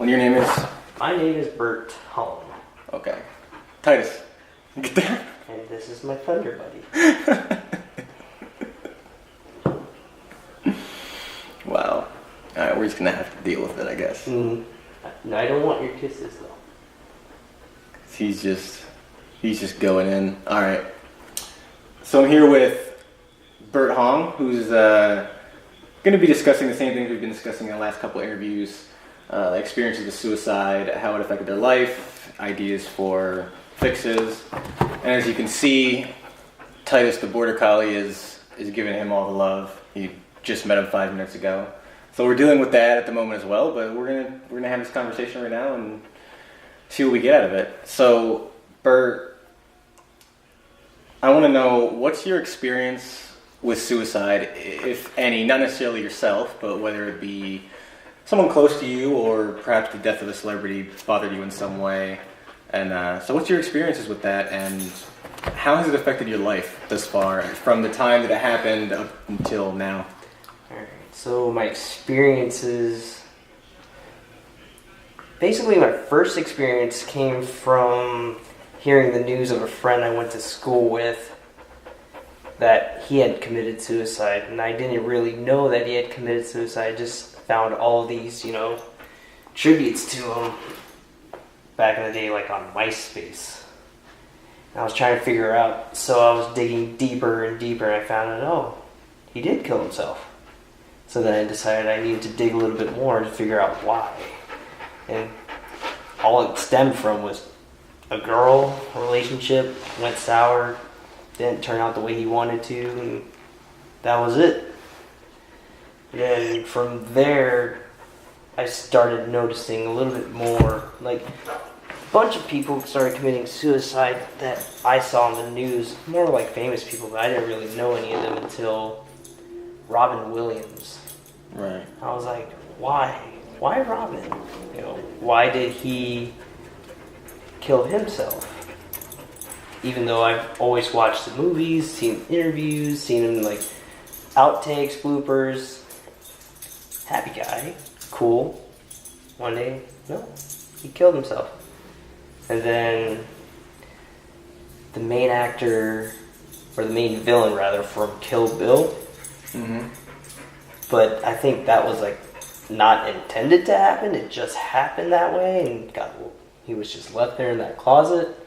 And your name is? My name is Bert Holland. Okay. Titus. Get there. And this is my thunder buddy. Wow. Alright, we're just gonna have to deal with it, I guess. No, I don't want your kisses though. He's just going in. Alright. So I'm here with Bert Hong, who's gonna be discussing the same things we've been discussing in the last couple of interviews. Experiences with suicide, how it affected their life, ideas for fixes. And as you can see, Titus the Border Collie is giving him all the love. He just met him 5 minutes ago. So we're dealing with that at the moment as well, but we're gonna have this conversation right now and see what we get out of it. So, Bert, I want to know, what's your experience with suicide, if any, not necessarily yourself, but whether it be someone close to you or perhaps the death of a celebrity bothered you in some way. And so what's your experiences with that, and how has it affected your life thus far, from the time that it happened up until now? Alright, so my experiences... Basically, my first experience came from hearing the news of a friend I went to school with that he had committed suicide. And I didn't really know that he had committed suicide. I just found all of these, tributes to him back in the day, like on MySpace. And I was trying to figure out, so I was digging deeper and deeper, and I found out, oh, he did kill himself. So then I decided I needed to dig a little bit more to figure out why. And all it stemmed from was a girl relationship went sour, didn't turn out the way he wanted to, and that was it. And from there, I started noticing a little bit more, like a bunch of people started committing suicide that I saw on the news, more like famous people, but I didn't really know any of them until Robin Williams. Right. I was like, why? Why Robin? Why did he kill himself? Even though I've always watched the movies, seen interviews, seen him like outtakes, bloopers. Happy guy, cool. One day, no, he killed himself. And then the main actor, or the main villain rather, from Kill Bill. Mm-hmm. But I think that was like not intended to happen. It just happened that way, and he was just left there in that closet.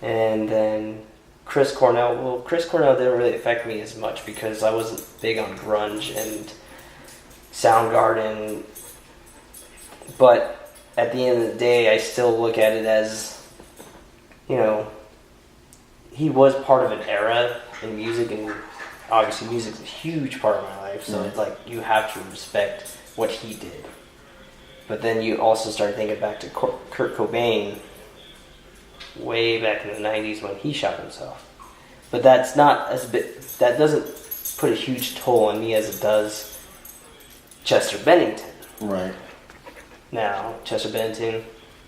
And then Chris Cornell. Well, Chris Cornell didn't really affect me as much because I wasn't big on grunge and Soundgarden. But at the end of the day, I still look at it as, he was part of an era in music, and obviously music's a huge part of my life, so it's like you have to respect what he did. But then you also start thinking back to Kurt Cobain way back in the 90s when he shot himself. But that doesn't put a huge toll on me as it does Chester Bennington. Right. Now, Chester Bennington,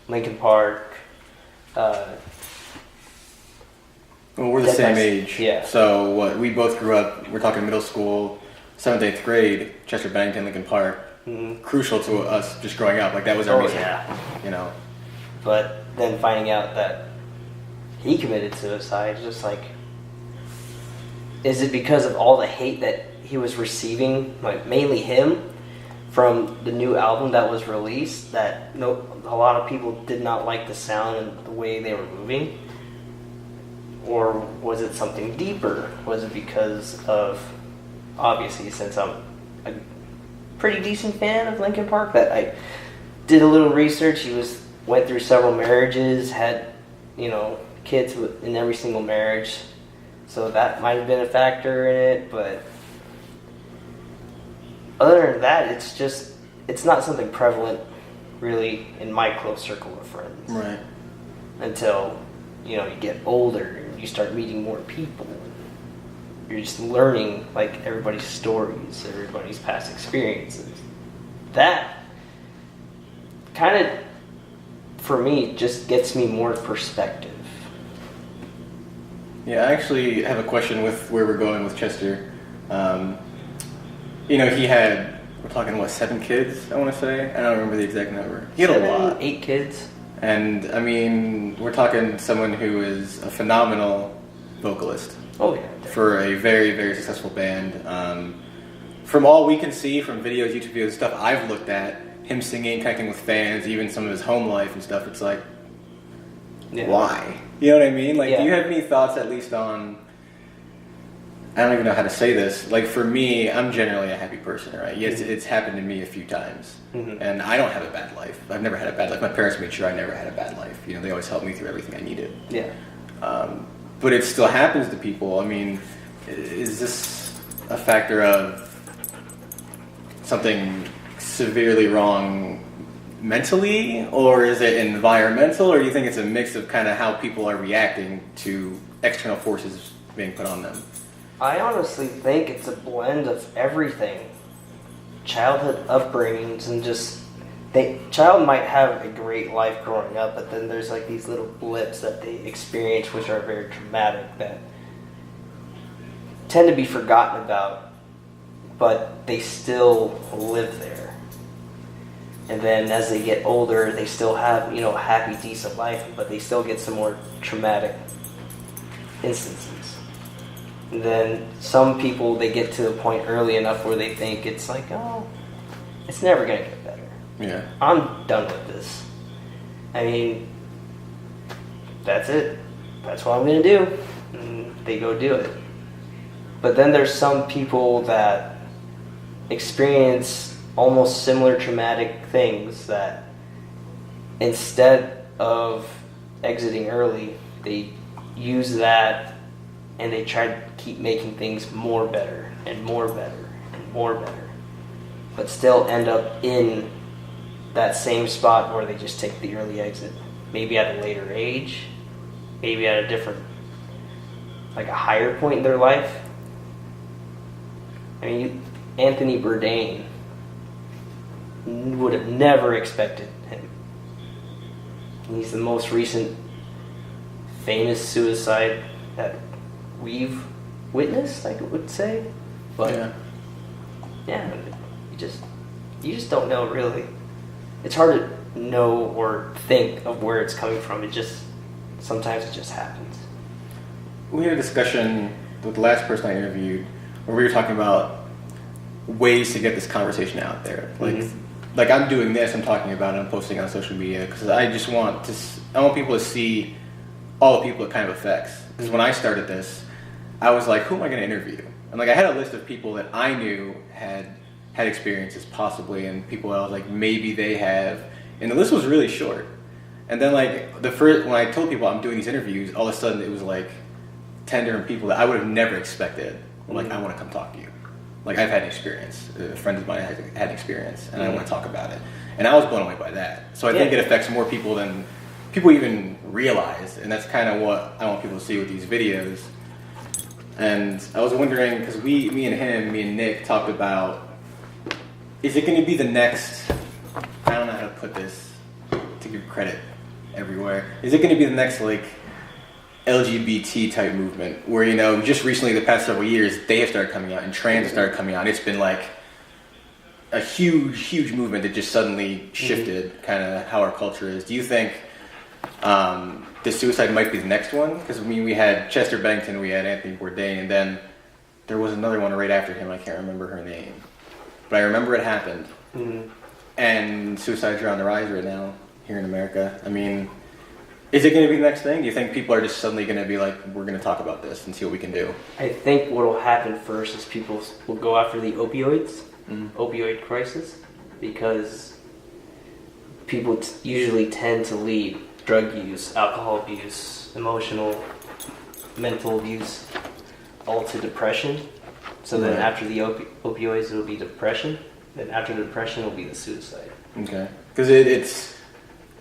Linkin Park, well, we're the same age. Yeah. So what? We both grew up. We're talking middle school, 7th, 8th grade. Chester Bennington, Linkin Park. Mm-hmm. Crucial to us just growing up. Like that was our music. Yeah. But then finding out that he committed suicide, just like, is it because of all the hate that he was receiving, like mainly him, from the new album that was released? That a lot of people did not like the sound and the way they were moving. Or was it something deeper? Was it because of, obviously, since I'm a pretty decent fan of Linkin Park, that I did a little research. He went through several marriages, had, kids in every single marriage. So that might have been a factor in it, but other than that, it's not something prevalent really in my close circle of friends. Right. Until, you get older. You start meeting more people. You're just learning like everybody's stories, everybody's past experiences. That kind of, for me, just gets me more perspective. Yeah, I actually have a question with where we're going with Chester. He had we're talking, what, 7 kids, I want to say? I don't remember the exact number. He had a lot. 8 kids. And, I mean, we're talking someone who is a phenomenal vocalist. Oh, yeah. For a very, very successful band. From all we can see from videos, YouTube videos, stuff I've looked at, him singing, connecting with fans, even some of his home life and stuff, it's like, why? You know what I mean? Like, do you have any thoughts at least on, I don't even know how to say this, like for me, I'm generally a happy person, right? Yes, it's happened to me a few times, and I don't have a bad life. I've never had a bad life. My parents made sure I never had a bad life. You know, they always helped me through everything I needed. Yeah. But it still happens to people. I mean, is this a factor of something severely wrong mentally, or is it environmental, or do you think it's a mix of kind of how people are reacting to external forces being put on them? I honestly think it's a blend of everything. Childhood upbringings and just child might have a great life growing up, but then there's like these little blips that they experience which are very traumatic that tend to be forgotten about, but they still live there. And then as they get older, they still have, a happy, decent life, but they still get some more traumatic instances. And then some people, they get to a point early enough where they think it's like, oh, it's never going to get better. Yeah. I'm done with this. I mean, that's it. That's what I'm going to do. And they go do it. But then there's some people that experience almost similar traumatic things that instead of exiting early, they use that and they try to keep making things more better and more better and more better, but still end up in that same spot where they just take the early exit, maybe at a later age, maybe at a different, like a higher point in their life. I mean, Anthony Bourdain would have never expected him. He's the most recent famous suicide that we've witnessed, I would say. But yeah, you just don't know really. It's hard to know or think of where it's coming from. Sometimes it just happens. We had a discussion with the last person I interviewed where we were talking about ways to get this conversation out there. Like I'm doing this, I'm talking about it, I'm posting it on social media because I want people to see all the people it kind of affects. Because when I started this, I was like, who am I going to interview? And like I had a list of people that I knew had experiences possibly, and people I was like, maybe they have, and the list was really short. And then like when I told people I'm doing these interviews, all of a sudden it was like 10 different people that I would have never expected. Like, I want to come talk to you. Like, I've had an experience. A friend of mine had an experience, and I want to talk about it. And I was blown away by that. So I think it affects more people than people even realize, and that's kind of what I want people to see with these videos. And I was wondering, because me and Nick talked about, is it going to be the next, I don't know how to put this to give credit everywhere, is it going to be the next, like, LGBT type movement where, just recently the past several years they have started coming out and trans have started coming out. It's been like a huge movement that just suddenly shifted kind of how our culture is. Do you think the suicide might be the next one? Because we had Chester Bennington, we had Anthony Bourdain, and then there was another one right after him. I can't remember her name, but I remember it happened. And suicides are on the rise right now here in America. I mean, is it going to be the next thing? Do you think people are just suddenly going to be like, we're going to talk about this and see what we can do? I think what will happen first is people will go after the opioids, opioid crisis, because people usually tend to lead drug use, alcohol abuse, emotional, mental abuse, all to depression. So then after the opioids, it'll be depression. Then after the depression, it'll be the suicide. Okay. Because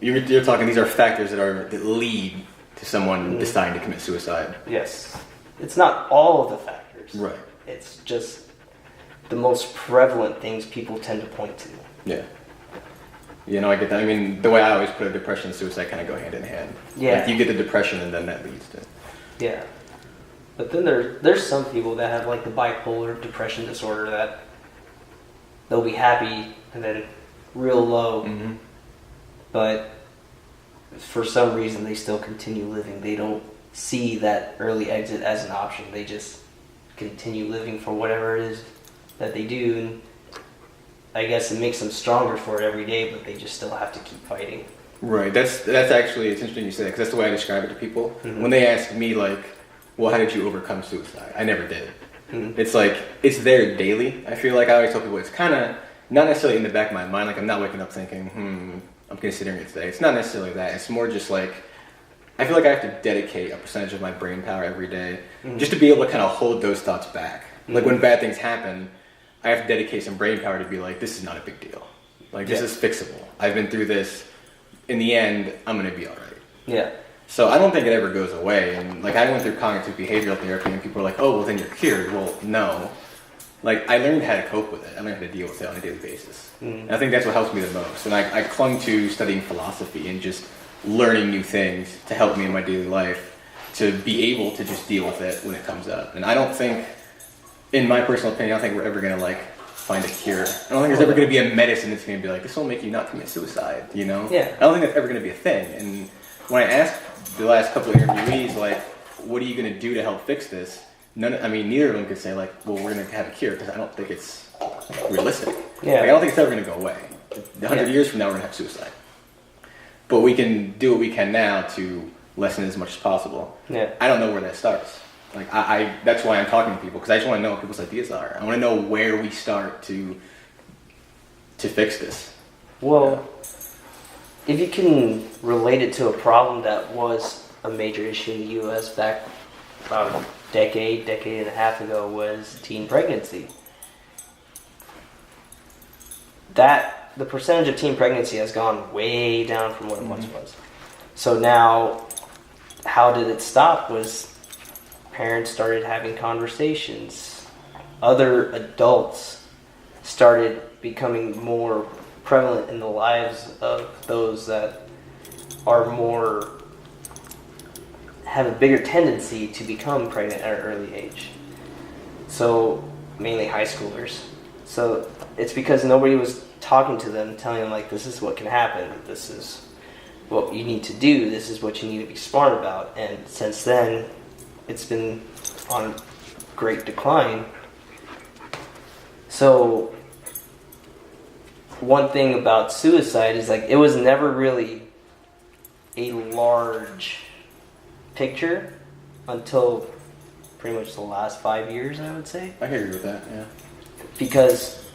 you're talking, these are factors that lead to someone deciding to commit suicide. Yes. It's not all of the factors. Right. It's just the most prevalent things people tend to point to. Yeah. I get that. I mean, the way I always put it, depression and suicide kind of go hand in hand. Yeah. Like you get the depression and then that leads to... Yeah. But then there's some people that have like the bipolar depression disorder that they'll be happy and then real low. Mm-hmm. But for some reason, they still continue living. They don't see that early exit as an option. They just continue living for whatever it is that they do. And I guess it makes them stronger for it every day, but they just still have to keep fighting. Right. That's actually, it's interesting you say that, because that's the way I describe it to people. Mm-hmm. When they ask me, like, well, how did you overcome suicide? I never did. Mm-hmm. It's like, it's there daily. I feel like I always tell people it's kind of not necessarily in the back of my mind. Like, I'm not waking up thinking, I'm considering it today. It's not necessarily that. It's more just like, I feel like I have to dedicate a percentage of my brain power every day just to be able to kind of hold those thoughts back. Like, when bad things happen, I have to dedicate some brain power to be like, this is not a big deal. Like, this is fixable. I've been through this. In the end, I'm going to be all right. Yeah. So I don't think it ever goes away. And like, I went through cognitive behavioral therapy, and people are like, oh, well, then you're cured. Well, no. Like, I learned how to cope with it. I learned how to deal with it on a daily basis. And I think that's what helps me the most. And I clung to studying philosophy and just learning new things to help me in my daily life to be able to just deal with it when it comes up. And I don't think, in my personal opinion, I don't think we're ever going to like find a cure. I don't think there's ever going to be a medicine that's going to be like, this will make you not commit suicide, you know? Yeah. I don't think that's ever going to be a thing. And when I asked the last couple of interviewees, like, what are you going to do to help fix this? Neither of them could say, like, well, we're going to have a cure, because I don't think it's realistic. Yeah. Like, I don't think it's ever going to go away. 100 years from now, we're going to have suicide. But we can do what we can now to lessen it as much as possible. Yeah. I don't know where that starts. Like, I that's why I'm talking to people, because I just want to know what people's ideas are. I want to know where we start to fix this. Well, if you can relate it to a problem that was a major issue in the U.S. back about a decade and a half ago, was teen pregnancy. The percentage of teen pregnancy has gone way down from what it once was. So now, how did it stop? Was parents started having conversations. Other adults started becoming more prevalent in the lives of those that are have a bigger tendency to become pregnant at an early age. So, mainly high schoolers. So, it's because nobody was talking to them, telling them, like, this is what can happen, this is what you need to do, this is what you need to be smart about. And since then, it's been on great decline. So, one thing about suicide is, like, it was never really a large picture until pretty much the last 5 years, I would say. I can agree with that, yeah. Because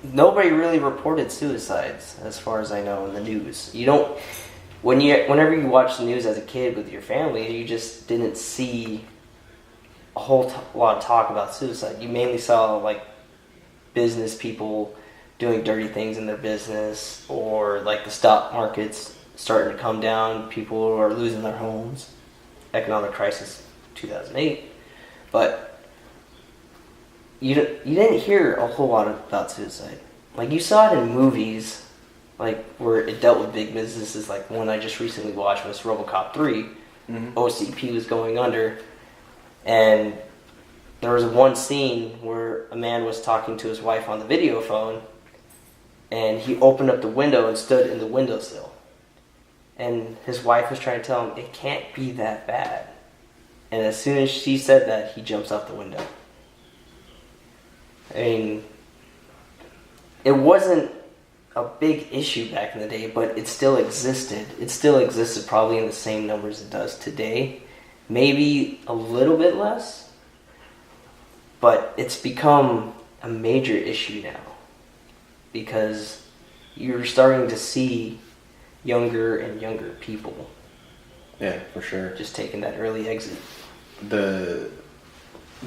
nobody really reported suicides, as far as I know, in the news. You don't. Whenever you watch the news as a kid with your family, you just didn't see a whole lot of talk about suicide. You mainly saw, like, business people doing dirty things in their business, or like the stock market's starting to come down, people are losing their homes, economic crisis 2008. But you didn't hear a whole lot about suicide. Like, you saw it in movies, like, where it dealt with big businesses. Like, one I just recently watched was RoboCop 3. OCP was going under, and there was one scene where a man was talking to his wife on the video phone, and he opened up the window and stood in the windowsill. And his wife was trying to tell him, it can't be that bad. And as soon as she said that, he jumps out the window. I mean, it wasn't a big issue back in the day, but it still existed. It still existed probably in the same numbers it does today. Maybe a little bit less, but it's become a major issue now, because you're starting to see younger and younger people. Yeah, for sure. Just taking that early exit. The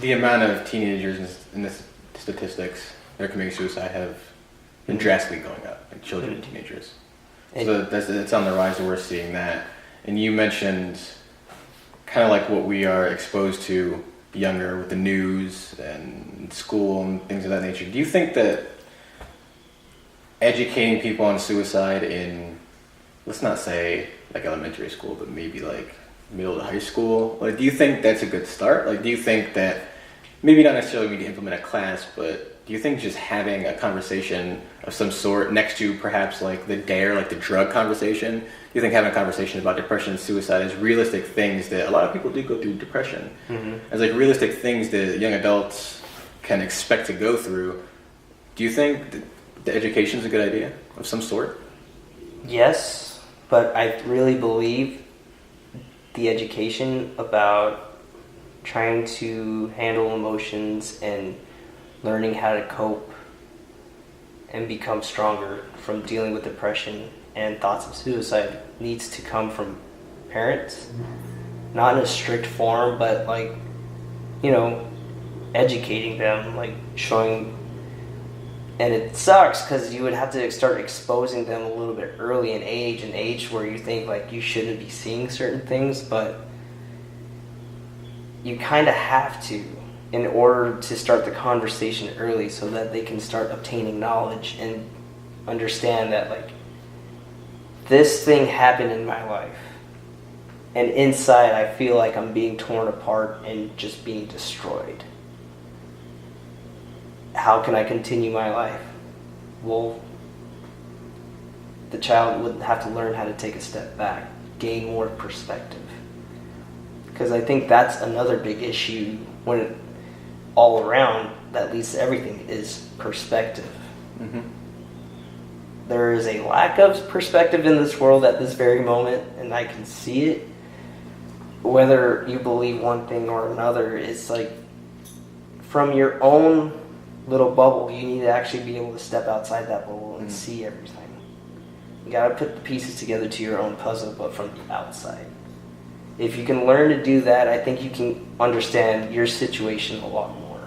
amount of teenagers in the statistics that are committing suicide have been drastically going up, like children and teenagers. So that's on the rise, and we're seeing that. And you mentioned kind of like what we are exposed to younger with the news and school and things of that nature. Do you think that educating people on suicide in, let's not say like elementary school, but maybe like middle to high school, like, do you think that's a good start? Like, do you think that maybe not necessarily we need to implement a class, but do you think just having a conversation of some sort next to perhaps like the dare, like the drug conversation, do you think having a conversation about depression and suicide is realistic things that a lot of people do go through depression, as like realistic things that young adults can expect to go through? Do you think the education is a good idea of some sort? Yes, but I really believe the education about trying to handle emotions and learning how to cope and become stronger from dealing with depression and thoughts of suicide needs to come from parents. Not in a strict form, but like, you know, educating them, like showing. And it sucks because you would have to start exposing them a little bit early in age where you think like you shouldn't be seeing certain things, but you kind of have to in order to start the conversation early so that they can start obtaining knowledge and understand that like this thing happened in my life and inside I feel like I'm being torn apart and just being destroyed. How can I continue my life? Well, the child would have to learn how to take a step back, gain more perspective. Because I think that's another big issue when it all around that leads to everything is perspective. Mm-hmm. There is a lack of perspective in this world at this very moment, and I can see it. Whether you believe one thing or another, it's like from your own little bubble, you need to actually be able to step outside that bubble and see everything. You gotta put the pieces together to your own puzzle, but from the outside. If you can learn to do that, I think you can understand your situation a lot more.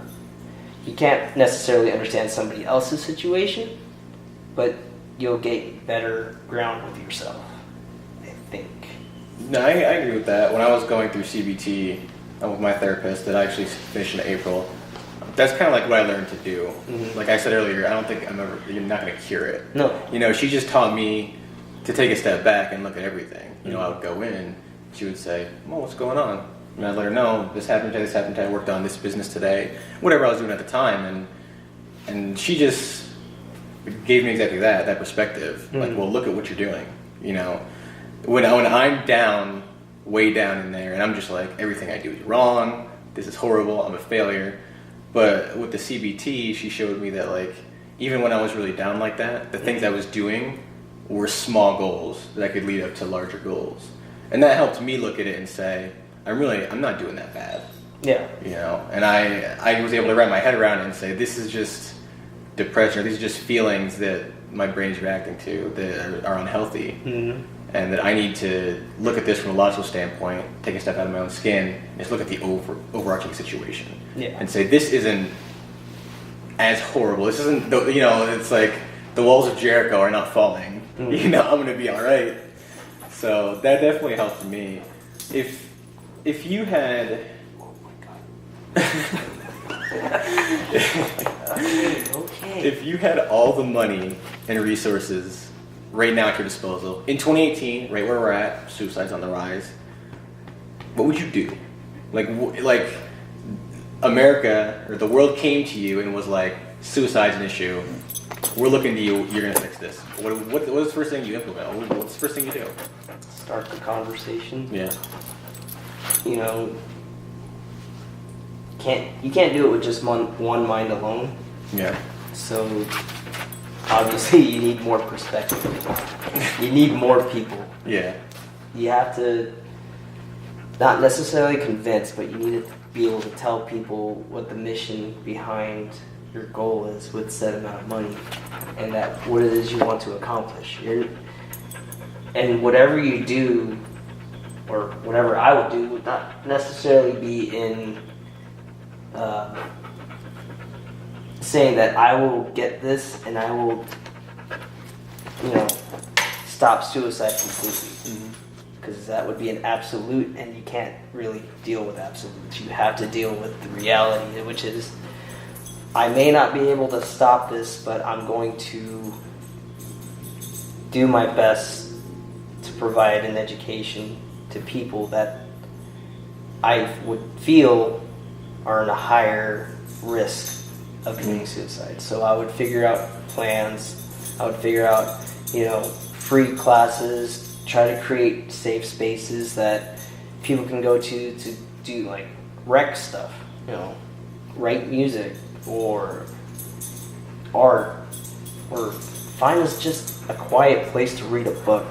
You can't necessarily understand somebody else's situation, but you'll get better ground with yourself, I think. No, I agree with that. When I was going through CBT with my therapist that I actually finished in April, that's kind of like what I learned to do. Mm-hmm. Like I said earlier, I don't think you're not going to cure it. No. You know, she just taught me to take a step back and look at everything. You know, I would go in, she would say, well, what's going on? And I'd let her know, this happened today, I worked on this business today, whatever I was doing at the time. And she just gave me exactly that perspective. Mm-hmm. Like, well, look at what you're doing. You know, when I'm down, way down in there, and I'm just like, everything I do is wrong, this is horrible, I'm a failure. But with the CBT, she showed me that, like, even when I was really down like that, the things I was doing were small goals that could lead up to larger goals. And that helped me look at it and say, I'm not doing that bad. Yeah. You know, and I was able to wrap my head around it and say, this is just depression, or these are just feelings that my brain's reacting to that are unhealthy. Mm-hmm. And that I need to look at this from a logical standpoint, take a step out of my own skin, and just look at the overarching situation. Yeah. And say, this isn't as horrible. This isn't, you know, it's like the walls of Jericho are not falling. Mm-hmm. You know, I'm going to be all right. So that definitely helped me. If you had... Okay. If you had all the money and resources right now at your disposal, in 2018, right where we're at, suicide's on the rise, what would you do? Like America, or the world came to you and was like, suicide's an issue, we're looking to you, you're going to fix this. What is the first thing you implement? What's the first thing you do? Start the conversation. Yeah. You know, you can't do it with just one mind alone. Yeah. So obviously you need more perspective. You need more people. Yeah. You have to not necessarily convince, but you need to be able to tell people what the mission behind your goal is with set amount of money and that what it is you want to accomplish. And whatever you do, or whatever I would do, would not necessarily be in saying that I will get this and I will, you know, stop suicide completely. Because that would be an absolute, and you can't really deal with absolutes. You have to deal with the reality, which is, I may not be able to stop this, but I'm going to do my best to provide an education to people that I would feel are in a higher risk of committing suicide. So I would figure out plans. I would figure out, free classes, try to create safe spaces that people can go to do like rec stuff, write music or art, or find us just a quiet place to read a book.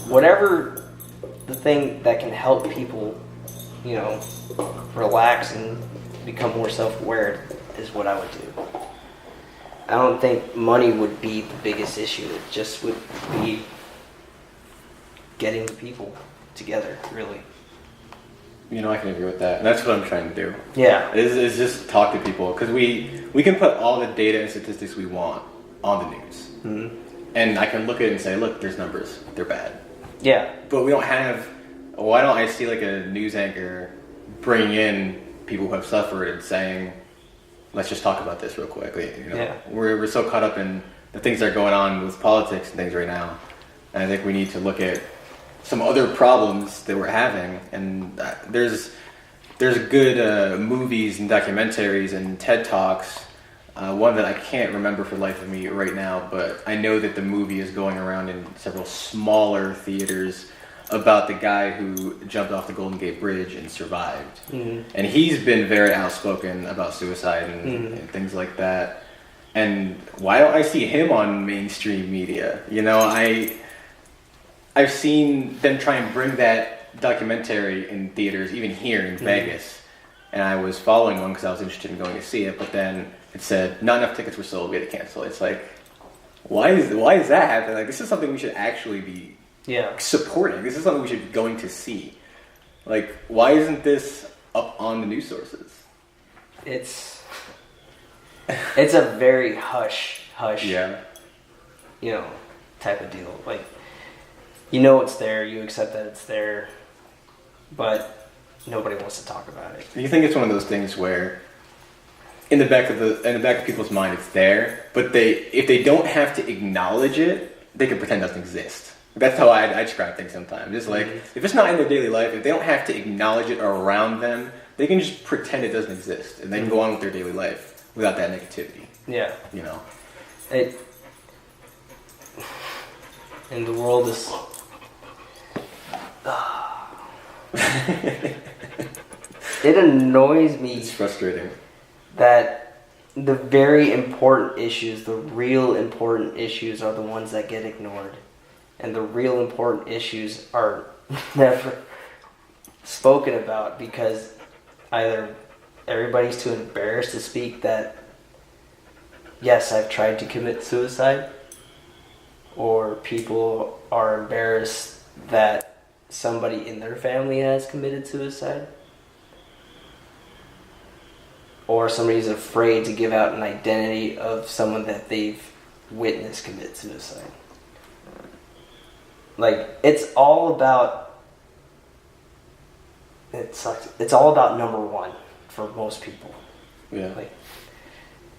Whatever the thing that can help people, relax and become more self-aware is what I would do. I don't think money would be the biggest issue. It just would be getting the people together, really. I can agree with that. And that's what I'm trying to do. Yeah. Is just talk to people. Because we can put all the data and statistics we want on the news. Mm-hmm. And I can look at it and say, look, there's numbers. They're bad. Yeah. But we don't have... Why don't I see like a news anchor bring in people who have suffered and saying, let's just talk about this real quickly. Yeah. We're so caught up in the things that are going on with politics and things right now. And I think we need to look at some other problems that we're having. And there's good movies and documentaries and TED Talks. One that I can't remember for the life of me right now, but I know that the movie is going around in several smaller theaters about the guy who jumped off the Golden Gate Bridge and survived. Mm-hmm. And he's been very outspoken about suicide and things like that. And why don't I see him on mainstream media? I've seen them try and bring that documentary in theaters, even here in Vegas. And I was following one because I was interested in going to see it, but then it said, not enough tickets were sold, we had to cancel. It's like, why is that happening? Like, this is something we should actually be supporting. This is something we should be going to see. Like, why isn't this up on the news sources? It's a very hush, type of deal. Like, it's there, you accept that it's there, but nobody wants to talk about it. You think it's one of those things where in the back of people's mind it's there, but if they don't have to acknowledge it, they can pretend it doesn't exist. That's how I describe things sometimes. It's like, if it's not in their daily life, if they don't have to acknowledge it around them, they can just pretend it doesn't exist, and they can go on with their daily life without that negativity. Yeah. And the world is... It annoys me. It's frustrating. That the very important issues, the real important issues, are the ones that get ignored. And the real important issues are never spoken about because either everybody's too embarrassed to speak that, yes, I've tried to commit suicide, or people are embarrassed that somebody in their family has committed suicide, or somebody's afraid to give out an identity of someone that they've witnessed commit suicide. Like, it's all about number one for most people. Yeah. Like,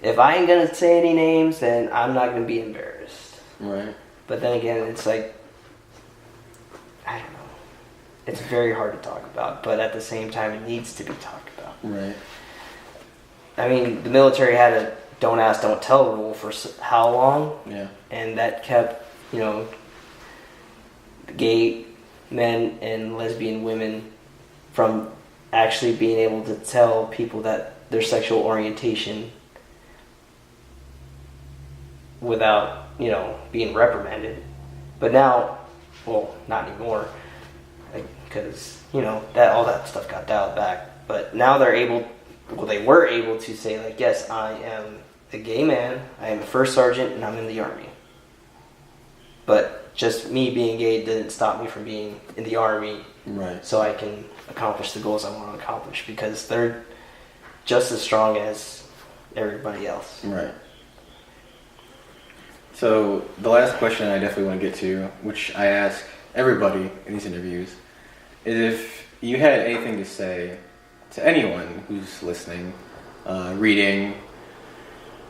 if I ain't gonna say any names, then I'm not gonna be embarrassed. Right. But then again, it's like, I don't know. It's very hard to talk about, but at the same time, it needs to be talked about. Right. I mean, the military had a don't ask, don't tell rule for how long? Yeah. And that kept, gay men and lesbian women from actually being able to tell people that their sexual orientation without, being reprimanded. But now, well, not anymore, because, that all that stuff got dialed back. But now they were able to say, like, yes, I am a gay man, I am a first sergeant, and I'm in the Army. But just me being gay didn't stop me from being in the Army. Right. So I can accomplish the goals I want to accomplish because they're just as strong as everybody else. Right. So the last question I definitely want to get to, which I ask everybody in these interviews, is if you had anything to say to anyone who's listening, reading,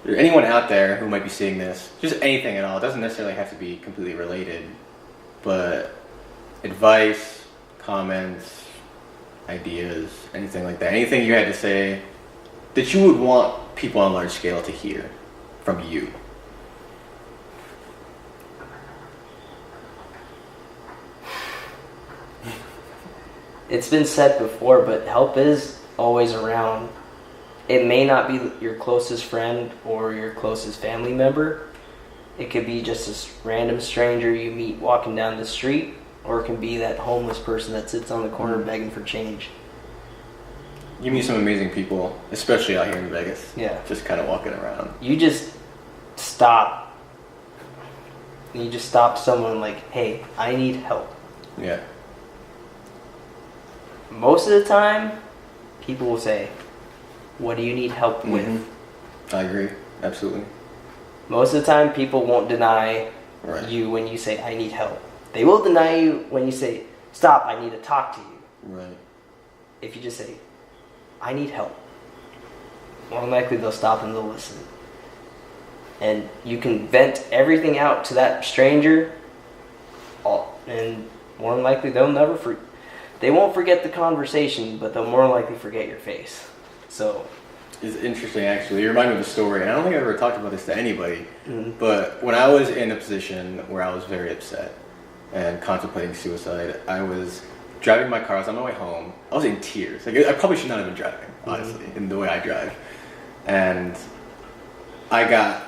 or anyone out there who might be seeing this, just anything at all. It doesn't necessarily have to be completely related, but advice, comments, ideas, anything like that. Anything you had to say that you would want people on a large scale to hear from you? It's been said before, but help is always around. It may not be your closest friend or your closest family member. It could be just a random stranger you meet walking down the street, or it can be that homeless person that sits on the corner begging for change. You meet some amazing people, especially out here in Vegas. Yeah. Just kind of walking around. You just stop. You just stop someone like, hey, I need help. Yeah. Most of the time, people will say, what do you need help with? Mm-hmm. I agree. Absolutely. Most of the time, people won't deny Right. you when you say, I need help. They will deny you when you say, stop, I need to talk to you. Right. If you just say, I need help, more than likely they'll stop and they'll listen. And you can vent everything out to that stranger, and more than likely they won't forget the conversation, but they'll more than likely forget your face. So It's interesting, actually. You remind me of a story, and I don't think I've ever talked about this to anybody, but when I was in a position where I was very upset and contemplating suicide, I was driving my car. I was on my way home. I was in tears. Like, I probably should not have been driving, honestly, in the way I drive. And I got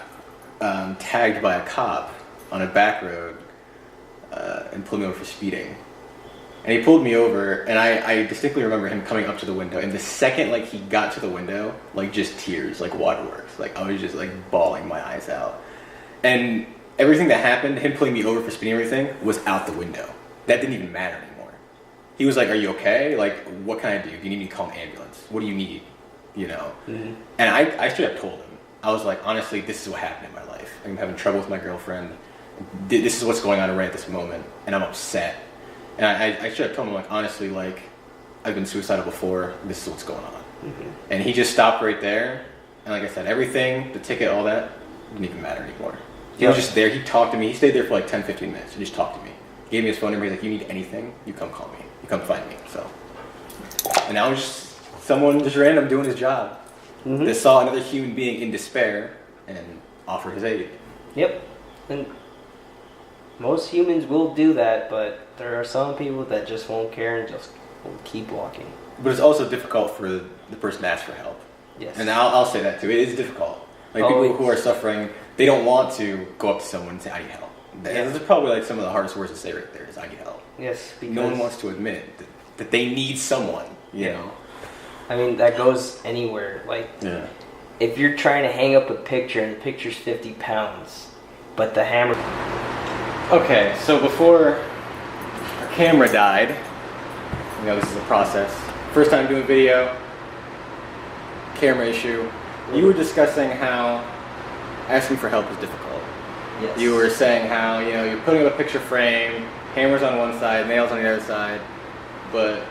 tagged by a cop on a back road and pulled me over for speeding. And he pulled me over, and I distinctly remember him coming up to the window, and the second, like, he got to the window, like, just tears, like waterworks. Like, I was just, like, bawling my eyes out. And everything that happened, him pulling me over for speeding and everything, was out the window. That didn't even matter anymore. He was like, are you okay? Like, what can I do? Do you need me to call an ambulance? What do you need? You know? Mm-hmm. And I straight up told him. I was like, honestly, this is what happened in my life. I'm having trouble with my girlfriend. This is what's going on right at this moment, and I'm upset. And I should have told him, like, honestly, like, I've been suicidal before. This is what's going on. Mm-hmm. And he just stopped right there. And like I said, everything, the ticket, all that, didn't even matter anymore. He was just there. He talked to me. He stayed there for like 10, 15 minutes and just talked to me. He gave me his phone number. He's like, you need anything, you come call me. You come find me. So, and now I'm just someone just random doing his job that saw another human being in despair and offered his aid. Yep. And most humans will do that, but there are some people that just won't care and just will keep walking. But it's also difficult for the person to ask for help. Yes. And I'll say that too. It is difficult. Like, people who are suffering, they don't want to go up to someone and say, I need help. Yeah. This is probably like some of the hardest words to say right there is, I need help. Yes. Because no one wants to admit that they need someone, you know? I mean, that goes anywhere. Like, if you're trying to hang up a picture and the picture's 50 pounds, but the hammer... Okay, so before our camera died, you know, this is a process. First time doing video, camera issue. You were discussing how asking for help is difficult. Yes. You were saying how, you know, you're putting up a picture frame, hammers on one side, nails on the other side, but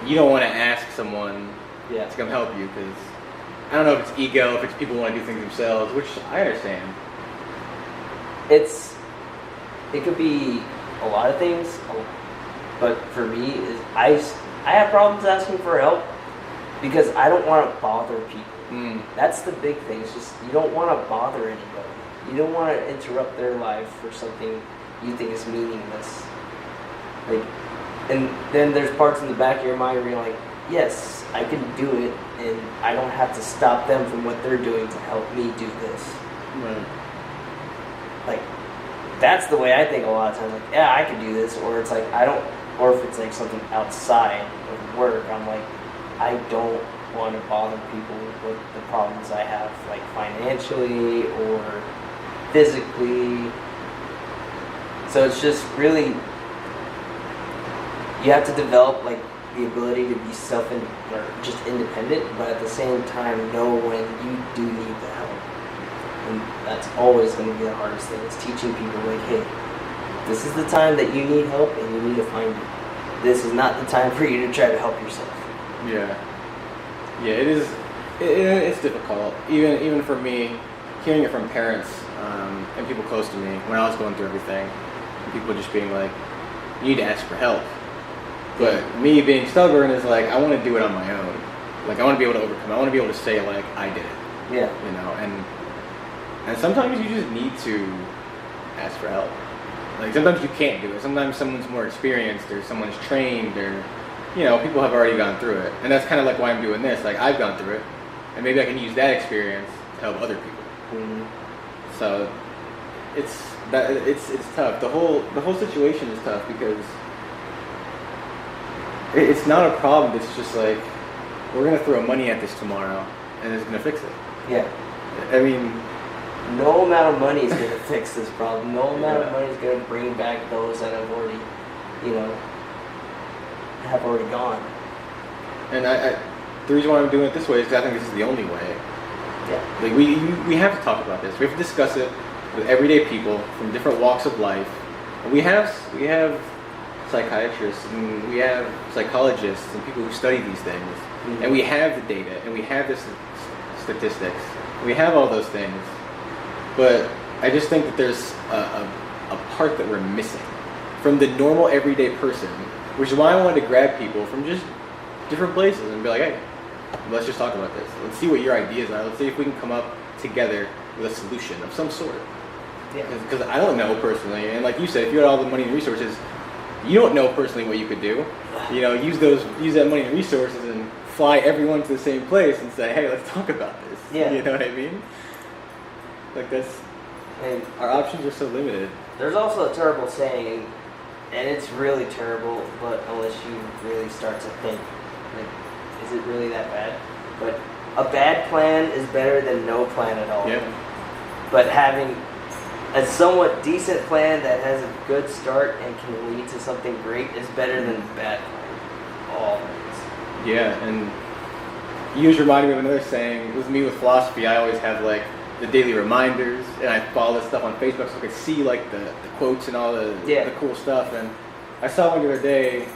you don't want to ask someone to come help you because I don't know if it's ego, if it's people want to do things themselves, which I understand. It could be a lot of things, but for me, I have problems asking for help because I don't want to bother people. That's the big thing. It's just you don't want to bother anybody. You don't want to interrupt their life for something you think is meaningless. Like, and then there's parts in the back of your mind where you're like, yes, I can do it, and I don't have to stop them from what they're doing to help me do this. Right. Like, that's the way I think a lot of times. Like, yeah, I can do this, or it's like or if it's like something outside of work, I'm like, I don't want to bother people with the problems I have, like financially or physically. So it's just really, you have to develop like the ability to be just independent, but at the same time know when you do need the help. And that's always going to be the hardest thing. It's teaching people like, hey, this is the time that you need help and you need to find it. This is not the time for you to try to help yourself. Yeah. Yeah, it is. It's difficult. Even for me, hearing it from parents and people close to me when I was going through everything, and people just being like, you need to ask for help. But me being stubborn is like, I want to do it on my own. Like, I want to be able to overcome. I want to be able to say, like, I did it. Yeah. You know, and sometimes you just need to ask for help. Like sometimes you can't do it. Sometimes someone's more experienced or someone's trained or, you know, people have already gone through it. And that's kind of like why I'm doing this. Like I've gone through it, and maybe I can use that experience to help other people. Mm-hmm. So it's tough. The whole situation is tough because it's not a problem. It's just like we're gonna throw money at this tomorrow, and it's gonna fix it. Yeah. I mean, no amount of money is going to fix this problem. No amount of money is going to bring back those that have already, have already gone. And the reason why I'm doing it this way is because I think this is the only way. Yeah. Like we have to talk about this. We have to discuss it with everyday people from different walks of life. And we have psychiatrists and we have psychologists and people who study these things. Mm-hmm. And we have the data and we have the statistics. We have all those things. But I just think that there's a part that we're missing from the normal everyday person, which is why I wanted to grab people from just different places and be like, hey, let's just talk about this. Let's see what your ideas are. Let's see if we can come up together with a solution of some sort. Yeah. Because I don't know personally, and like you said, if you had all the money and resources, you don't know personally what you could do. You know, use that money and resources and fly everyone to the same place and say, hey, let's talk about this. Yeah. You know what I mean? Like and our options are so limited. There's also a terrible saying, and it's really terrible, but unless you really start to think, like, is it really that bad? But a bad plan is better than no plan at all. Yeah. But having a somewhat decent plan that has a good start and can lead to something great is better than a bad plan. Always. Yeah, and you just reminded me of another saying. With me with philosophy, I always have like the daily reminders, and I follow this stuff on Facebook so I could see like the quotes and all the cool stuff. And I saw one the other day.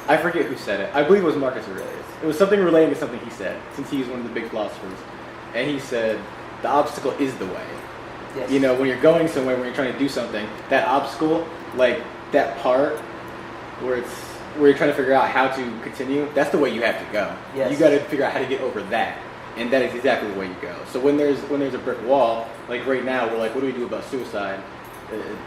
I forget who said it. I believe it was Marcus Aurelius. It was something relating to something he said, since he's one of the big philosophers. And he said, the obstacle is the way. Yes. You know, when you're going somewhere, when you're trying to do something, that obstacle, like that part where you're trying to figure out how to continue, that's the way you have to go. Yes. You got to figure out how to get over that. And that is exactly the way you go. So when there's a brick wall, like right now, we're like, what do we do about suicide?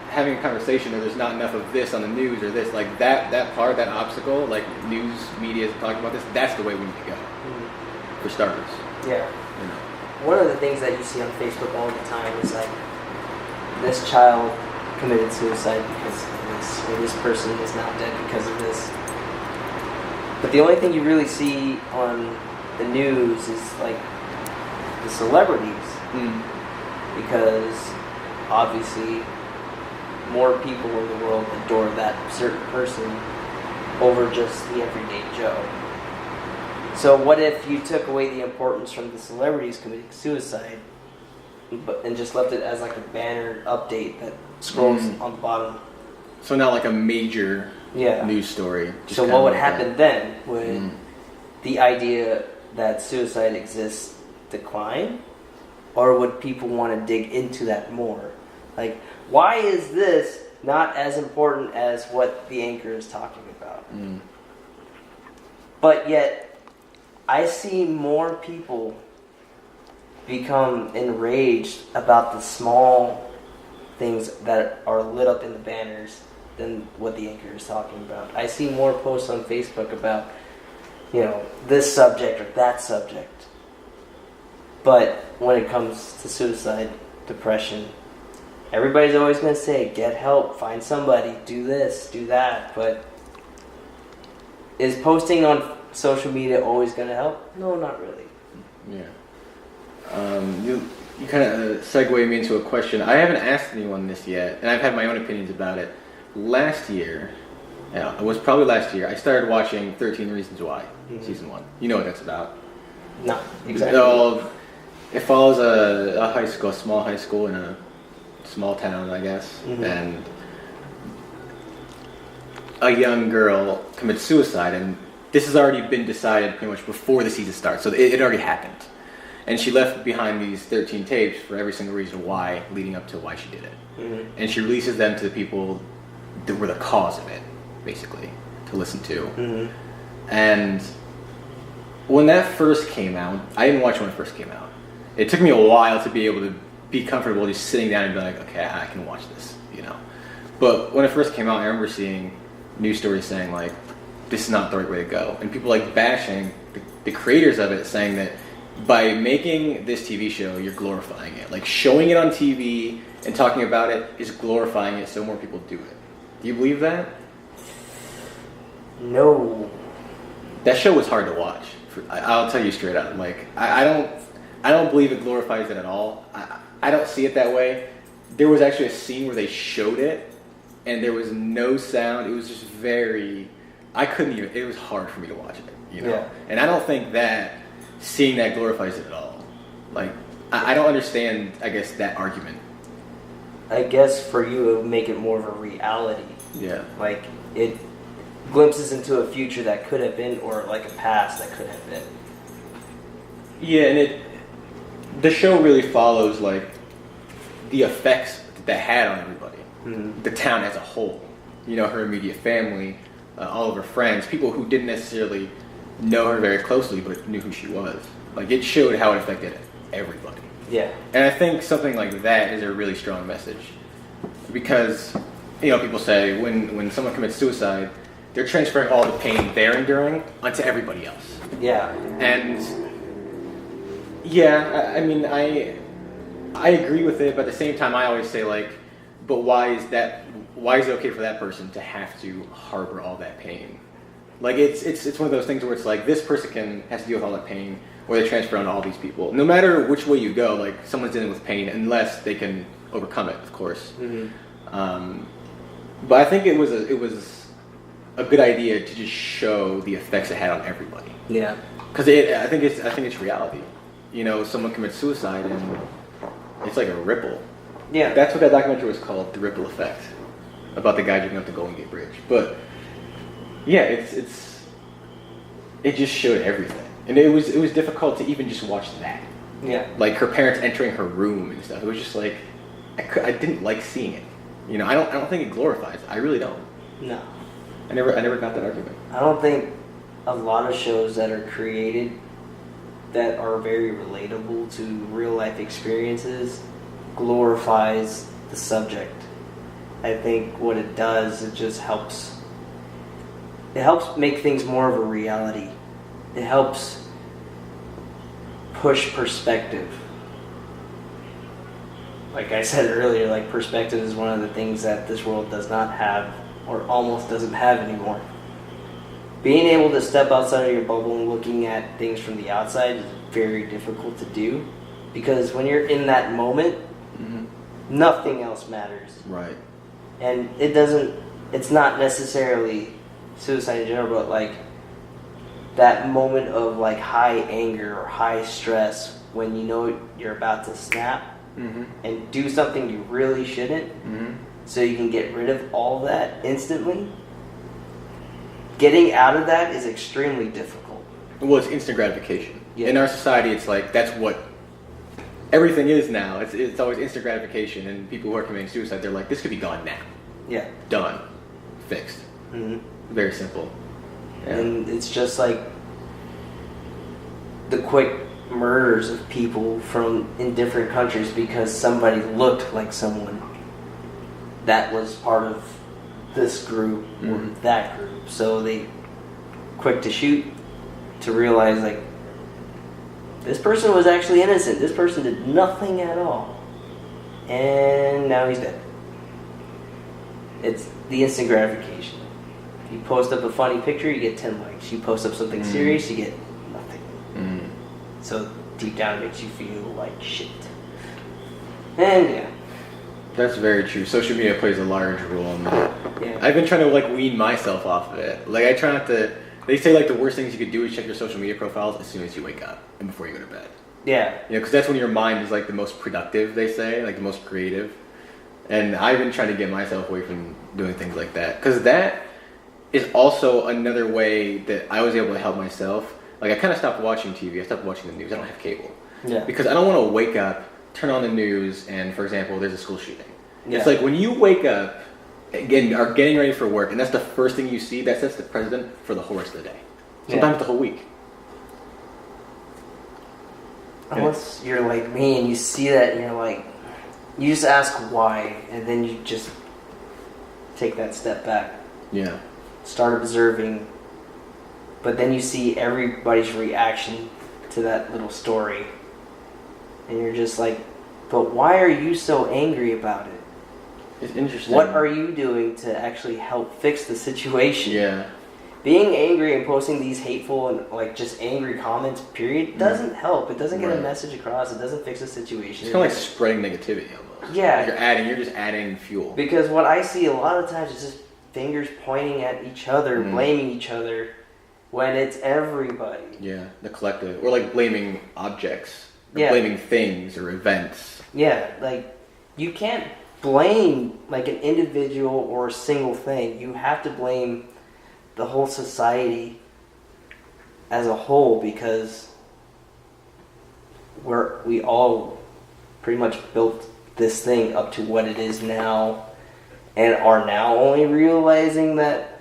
Having a conversation, or there's not enough of this on the news, or this, like that part, that obstacle, like news media is talking about this, that's the way we need to go. Mm-hmm. For starters. Yeah. You know. One of the things that you see on Facebook all the time is like, this child committed suicide because of this, or this person is now dead because of this. But the only thing you really see on the news is like the celebrities, because obviously more people in the world adore that certain person over just the everyday Joe. So what if you took away the importance from the celebrities committing suicide, and just left it as like a banner update that scrolls on the bottom? So not like a major news story. So what would happen then? Would the idea that suicide exists decline? Or would people want to dig into that more? Like, why is this not as important as what the anchor is talking about? But yet, I see more people become enraged about the small things that are lit up in the banners than what the anchor is talking about. I see more posts on Facebook about, this subject or that subject. But when it comes to suicide, depression, everybody's always going to say, get help, find somebody, do this, do that. But is posting on social media always going to help? No, not really. Yeah. You kind of segue me into a question. I haven't asked anyone this yet, and I've had my own opinions about it. Last year, it was probably last year, I started watching 13 Reasons Why, season 1. You know what that's about? No, exactly. It follows a small high school in a small town, I guess, and a young girl commits suicide, and this has already been decided pretty much before the season starts, so it already happened. And she left behind these 13 tapes for every single reason why, leading up to why she did it. And she releases them to the people that were the cause of it, basically, to listen to. And when that first came out, I didn't watch when it first came out. It took me a while to be able to be comfortable just sitting down and be like, okay, I can watch this, you know. But when it first came out, I remember seeing news stories saying like, this is not the right way to go, and people like bashing the creators of it, saying that by making this TV show, you're glorifying it. Like showing it on TV and talking about it is glorifying it, so more people do it. Do you believe that? No. That show was hard to watch. I'll tell you straight up. Like I don't believe it glorifies it at all. I don't see it that way. There was actually a scene where they showed it, and there was no sound. It was just very. I couldn't even. It was hard for me to watch it. You know. Yeah. And I don't think that seeing that glorifies it at all. Like I don't understand. I guess that argument. I guess for you, it would make it more of a reality. Yeah. Like it glimpses into a future that could have been, or like a past that could have been. Yeah, and the show really follows like the effects that had on everybody, the town as a whole. You know, her immediate family, all of her friends, people who didn't necessarily know her very closely but knew who she was. Like it showed how it affected everybody. Yeah. And I think something like that is a really strong message, because you know people say when someone commits suicide, they're transferring all the pain they're enduring onto everybody else. Yeah. And yeah, I mean, I agree with it, but at the same time, I always say like, but why is it okay for that person to have to harbor all that pain? Like it's one of those things where it's like this person has to deal with all that pain, or they transfer on to all these people. No matter which way you go, like someone's dealing with pain unless they can overcome it, of course. But I think it was a good idea to just show the effects it had on everybody. Yeah. Because I think it's reality. You know, someone commits suicide and it's like a ripple. Yeah. That's what that documentary was called, The Ripple Effect, about the guy jumping up the Golden Gate Bridge. But yeah, it just showed everything, and it was difficult to even just watch that. Yeah. Like her parents entering her room and stuff. It was just like I didn't like seeing it. You know, I don't think it glorifies it. I really don't. No. I never got that argument. I don't think a lot of shows that are created that are very relatable to real life experiences glorifies the subject. I think what it does, it just helps make things more of a reality. It helps push perspective. Like I said earlier, like perspective is one of the things that this world does not have, or almost doesn't have anymore. Being able to step outside of your bubble and looking at things from the outside is very difficult to do, because when you're in that moment, nothing else matters. Right. And it's not necessarily suicide in general, but like that moment of like high anger or high stress when you know you're about to snap and do something you really shouldn't, so you can get rid of all that instantly. Getting out of that is extremely difficult. Well, it's instant gratification. Yeah. In our society, it's like that's what everything is now. It's always instant gratification, and people who are committing suicide, they're like, this could be gone now. Yeah. Done. Fixed. Very simple. Yeah. And it's just like the quick murders of people in different countries because somebody looked like someone that was part of this group or that group. So they quick to shoot, to realize like this person was actually innocent. This person did nothing at all. And now he's dead. It's the instant gratification. You post up a funny picture, you get 10 likes. You post up something serious, you get nothing. So deep down it makes you feel like shit. And yeah. That's very true. Social media plays a large role in that. Yeah. I've been trying to like wean myself off of it. Like I try not to. They say like the worst things you could do is check your social media profiles as soon as you wake up and before you go to bed. Yeah. You know, because that's when your mind is like the most productive. They say like the most creative. And I've been trying to get myself away from doing things like that, because that is also another way that I was able to help myself. Like I kind of stopped watching TV. I stopped watching the news. I don't have cable. Yeah. Because I don't want to wake up, turn on the news, and for example, there's a school shooting. Yeah. It's like when you wake up, again, are getting ready for work, and that's the first thing you see, that sets the precedent for the whole rest of the day. Sometimes the whole week. unless you're like me and you see that and you're like, you just ask why, and then you just take that step back. Yeah. Start observing, but then you see everybody's reaction to that little story, and you're just like, but why are you so angry about it? It's interesting. What are you doing to actually help fix the situation? Yeah. Being angry and posting these hateful and like just angry comments, period, doesn't help. It doesn't get a message across. It doesn't fix the situation. It's kind of like spreading negativity almost. Yeah. Like you're just adding fuel. Because what I see a lot of times is just fingers pointing at each other, blaming each other, when it's everybody. Yeah, the collective. Or like blaming objects. Or Yeah. blaming things or events. Yeah, like you can't blame like an individual or a single thing. You have to blame the whole society as a whole, because we all pretty much built this thing up to what it is now, and are now only realizing that,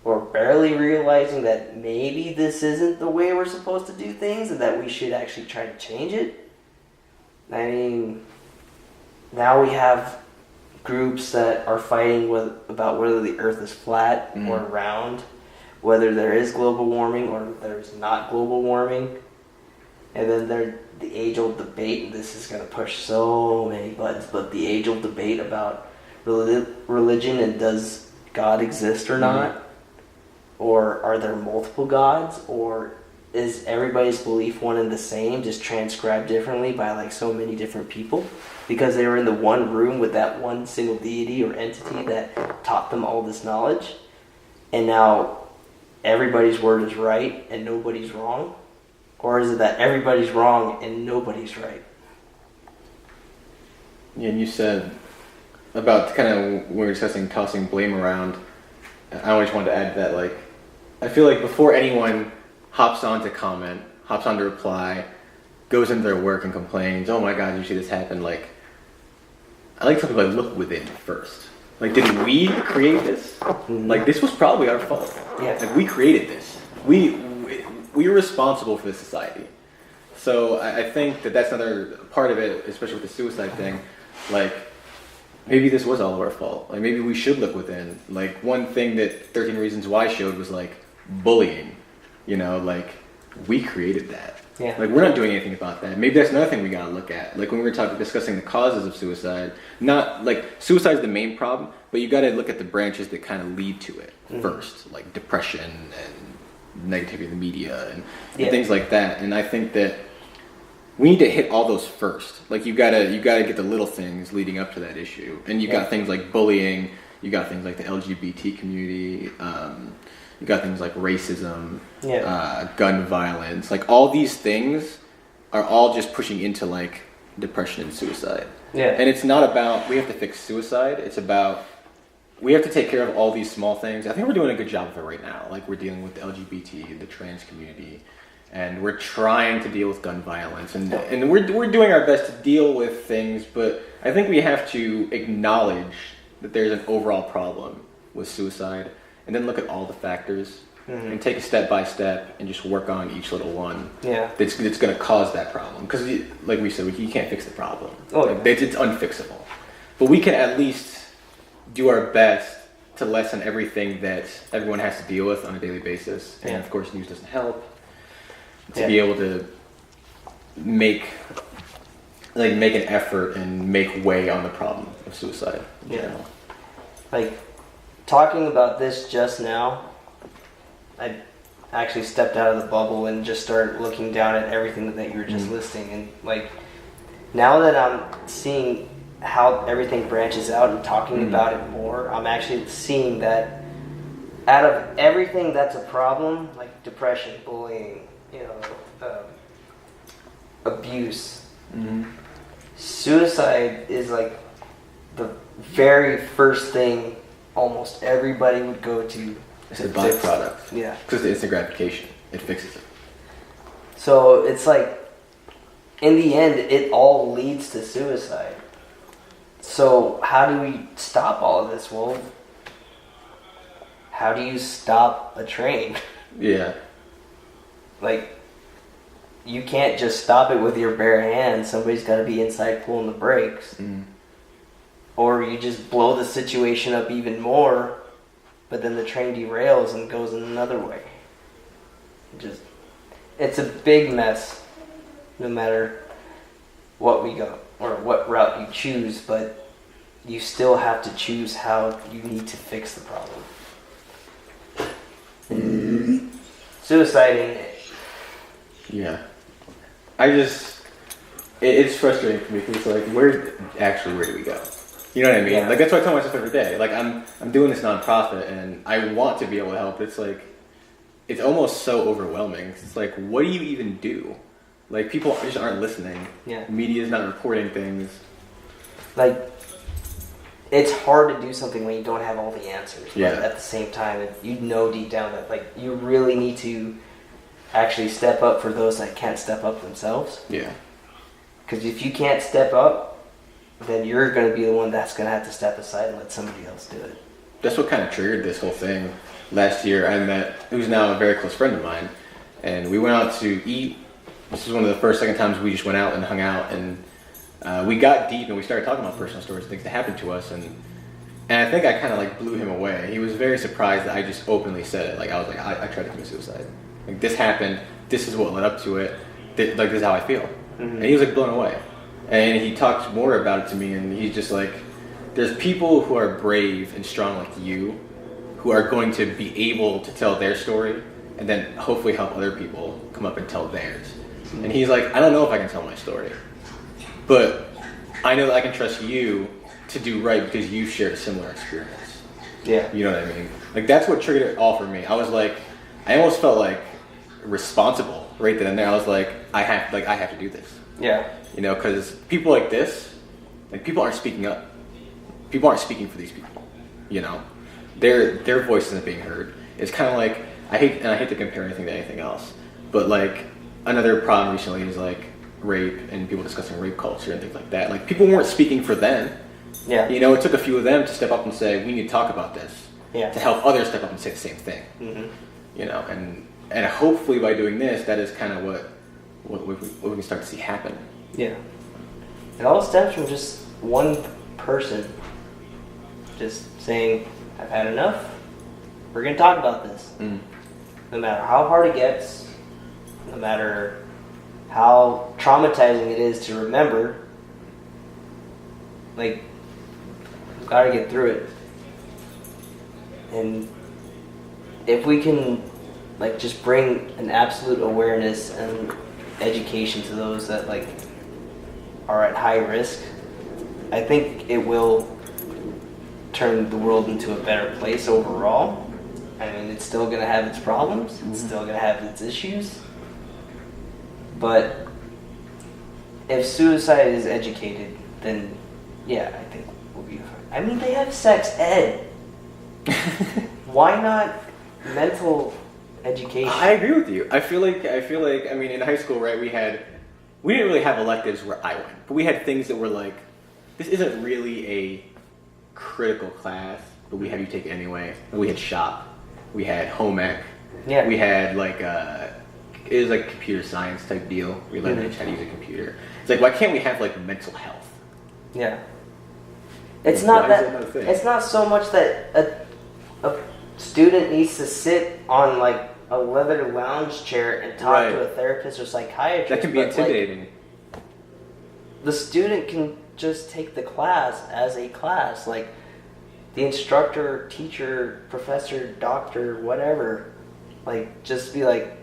or barely realizing that maybe this isn't the way we're supposed to do things, and that we should actually try to change it. I mean, now we have groups that are fighting about whether the earth is flat or round, whether there is global warming or there's not global warming. And then there's the age-old debate, and this is going to push so many buttons, but the age-old debate about religion and does God exist or not? Or are there multiple gods? Or is everybody's belief one and the same, just transcribed differently by like so many different people? Because they were in the one room with that one single deity or entity that taught them all this knowledge. And now everybody's word is right and nobody's wrong? Or is it that everybody's wrong and nobody's right? Yeah, and you said about kind of when we were discussing tossing blame around, I always wanted to add that, like, I feel like before anyone hops on to comment, hops on to reply, goes into their work and complains, oh my god, did you see this happen? Like, I like to tell people, like, look within first. Like, did we create this? Like, this was probably our fault. Yeah. Like, we created this. We were responsible for this society. So I think that that's another part of it, especially with the suicide thing. Like, maybe this was all of our fault. Like, maybe we should look within. Like, one thing that 13 Reasons Why showed was, like, bullying. You know, like, we created that. Yeah. Like, we're not doing anything about that. Maybe that's another thing we gotta look at. Like, when we were discussing the causes of suicide, not, like, suicide is the main problem, but you gotta look at the branches that kind of lead to it first. Like, depression and negativity in the media and things like that. And I think that we need to hit all those first. Like, you gotta get the little things leading up to that issue. And you got things like bullying, you got things like the LGBT community, you got things like racism, gun violence. Like, all these things are all just pushing into, like, depression and suicide. Yeah. And it's not about, we have to fix suicide. It's about, we have to take care of all these small things. I think we're doing a good job of it right now. Like, we're dealing with the LGBT, the trans community, and we're trying to deal with gun violence. And we're doing our best to deal with things, but I think we have to acknowledge that there's an overall problem with suicide, and then look at all the factors and take it step by step and just work on each little one that's going to cause that problem. Because, like we said, you can't fix the problem. It's unfixable. But we can at least do our best to lessen everything that everyone has to deal with on a daily basis. And, of course, news doesn't help. To be able to make an effort and make way on the problem of suicide in general. Like, talking about this just now, I actually stepped out of the bubble and just started looking down at everything that you were just listing. And, like, now that I'm seeing how everything branches out and talking about it more, I'm actually seeing that out of everything that's a problem, like depression, bullying, abuse, suicide is like the very first thing almost everybody would go to. It's a byproduct. Yeah. Because the instant gratification, it fixes it. So it's like, in the end, it all leads to suicide. So how do we stop all of this? Well, how do you stop a train? Yeah. Like, you can't just stop it with your bare hands. Somebody's got to be inside pulling the brakes. Or you just blow the situation up even more, but then the train derails and goes in another way. It's a big mess, no matter what we go or what route you choose, but you still have to choose how you need to fix the problem. Suiciding. Yeah. It's frustrating for me because it's like, where do we go? You know what I mean? Yeah. Like, that's what I tell myself every day. Like, I'm doing this nonprofit and I want to be able to help. But it's like, it's almost so overwhelming. It's like, what do you even do? Like, people just aren't listening. Yeah. Media's not reporting things. Like, it's hard to do something when you don't have all the answers. Yeah. But at the same time, you know deep down that, like, you really need to actually step up for those that can't step up themselves. Yeah. Because if you can't step up, then you're going to be the one that's going to have to step aside and let somebody else do it. That's what kind of triggered this whole thing. Last year, I met who's now a very close friend of mine, and we went out to eat. This is one of the second times we just went out and hung out, and we got deep and we started talking about personal stories, things that happened to us, and I think I kind of like blew him away. He was very surprised that I just openly said it. Like, I was like, I tried to commit suicide. Like, this happened. This is what led up to it. This is how I feel. And he was like blown away. And he talked more about it to me, and he's just like, there's people who are brave and strong like you who are going to be able to tell their story and then hopefully help other people come up and tell theirs. And he's like, I don't know if I can tell my story, but I know that I can trust you to do right because you shared a similar experience. Yeah. You know what I mean? Like, that's what triggered it all for me. I was like, I almost felt like responsible right then and there. I was like, I have to do this. Yeah. You know, because people like this, like, people aren't speaking up. People aren't speaking for these people. You know, their voice isn't being heard. It's kind of like, I hate to compare anything to anything else, but like another problem recently is like rape and people discussing rape culture and things like that. Like, people weren't speaking for them. Yeah. You know, it took a few of them to step up and say, we need to talk about this. Yeah. To help others step up and say the same thing. You know, and hopefully by doing this, that is kind of what we can start to see happen. Yeah. It all stems from just one person just saying, I've had enough. We're going to talk about this. No matter how hard it gets, no matter how traumatizing it is to remember, like, we've got to get through it. And if we can, like, just bring an absolute awareness and education to those that, like, are at high risk, I think it will turn the world into a better place overall. I mean, it's still going to have its problems. It's still going to have its issues. But if suicide is educated, then, yeah, I think we'll be fine. I mean, they have sex ed. Why not mental education? I agree with you. I feel like, I mean, in high school, right, we didn't really have electives where I went, but we had things that were like, this isn't really a critical class, but we have you take it anyway. We had shop, we had home ec, Yeah. we had like, it was like computer science type deal. We learned how to use a computer. It's like, why can't we have like mental health? Yeah. It's not it's not so much that a student needs to sit on like a leather lounge chair and talk to a therapist or psychiatrist. That can be intimidating. Like, the student can just take the class as a class. Like, the instructor, teacher, professor, doctor, whatever, like, just be like,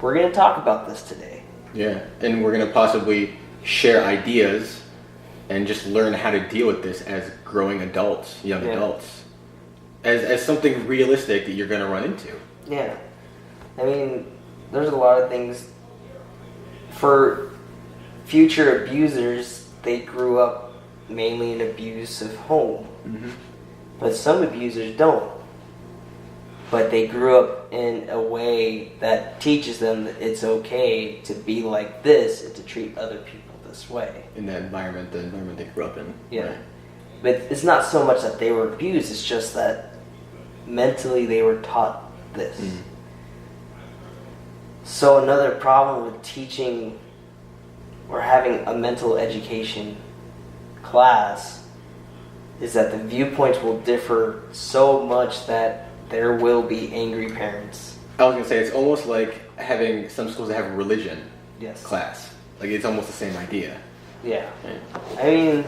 we're going to talk about this today. Yeah, and we're going to possibly share ideas and just learn how to deal with this as growing adults, young adults, as something realistic that you're going to run into. Yeah. I mean, there's a lot of things. For future abusers, they grew up mainly in an abusive home. But some abusers don't. But they grew up in a way that teaches them that it's okay to be like this and to treat other people this way. In that environment, the environment they grew up in. Yeah. Right. But it's not so much that they were abused, it's just that mentally they were taught this. So another problem with teaching or having a mental education class is that the viewpoints will differ so much that there will be angry parents. I was gonna say, it's almost like having some schools that have a religion Yes. class. Like, it's almost the same idea. Yeah. Right? I mean,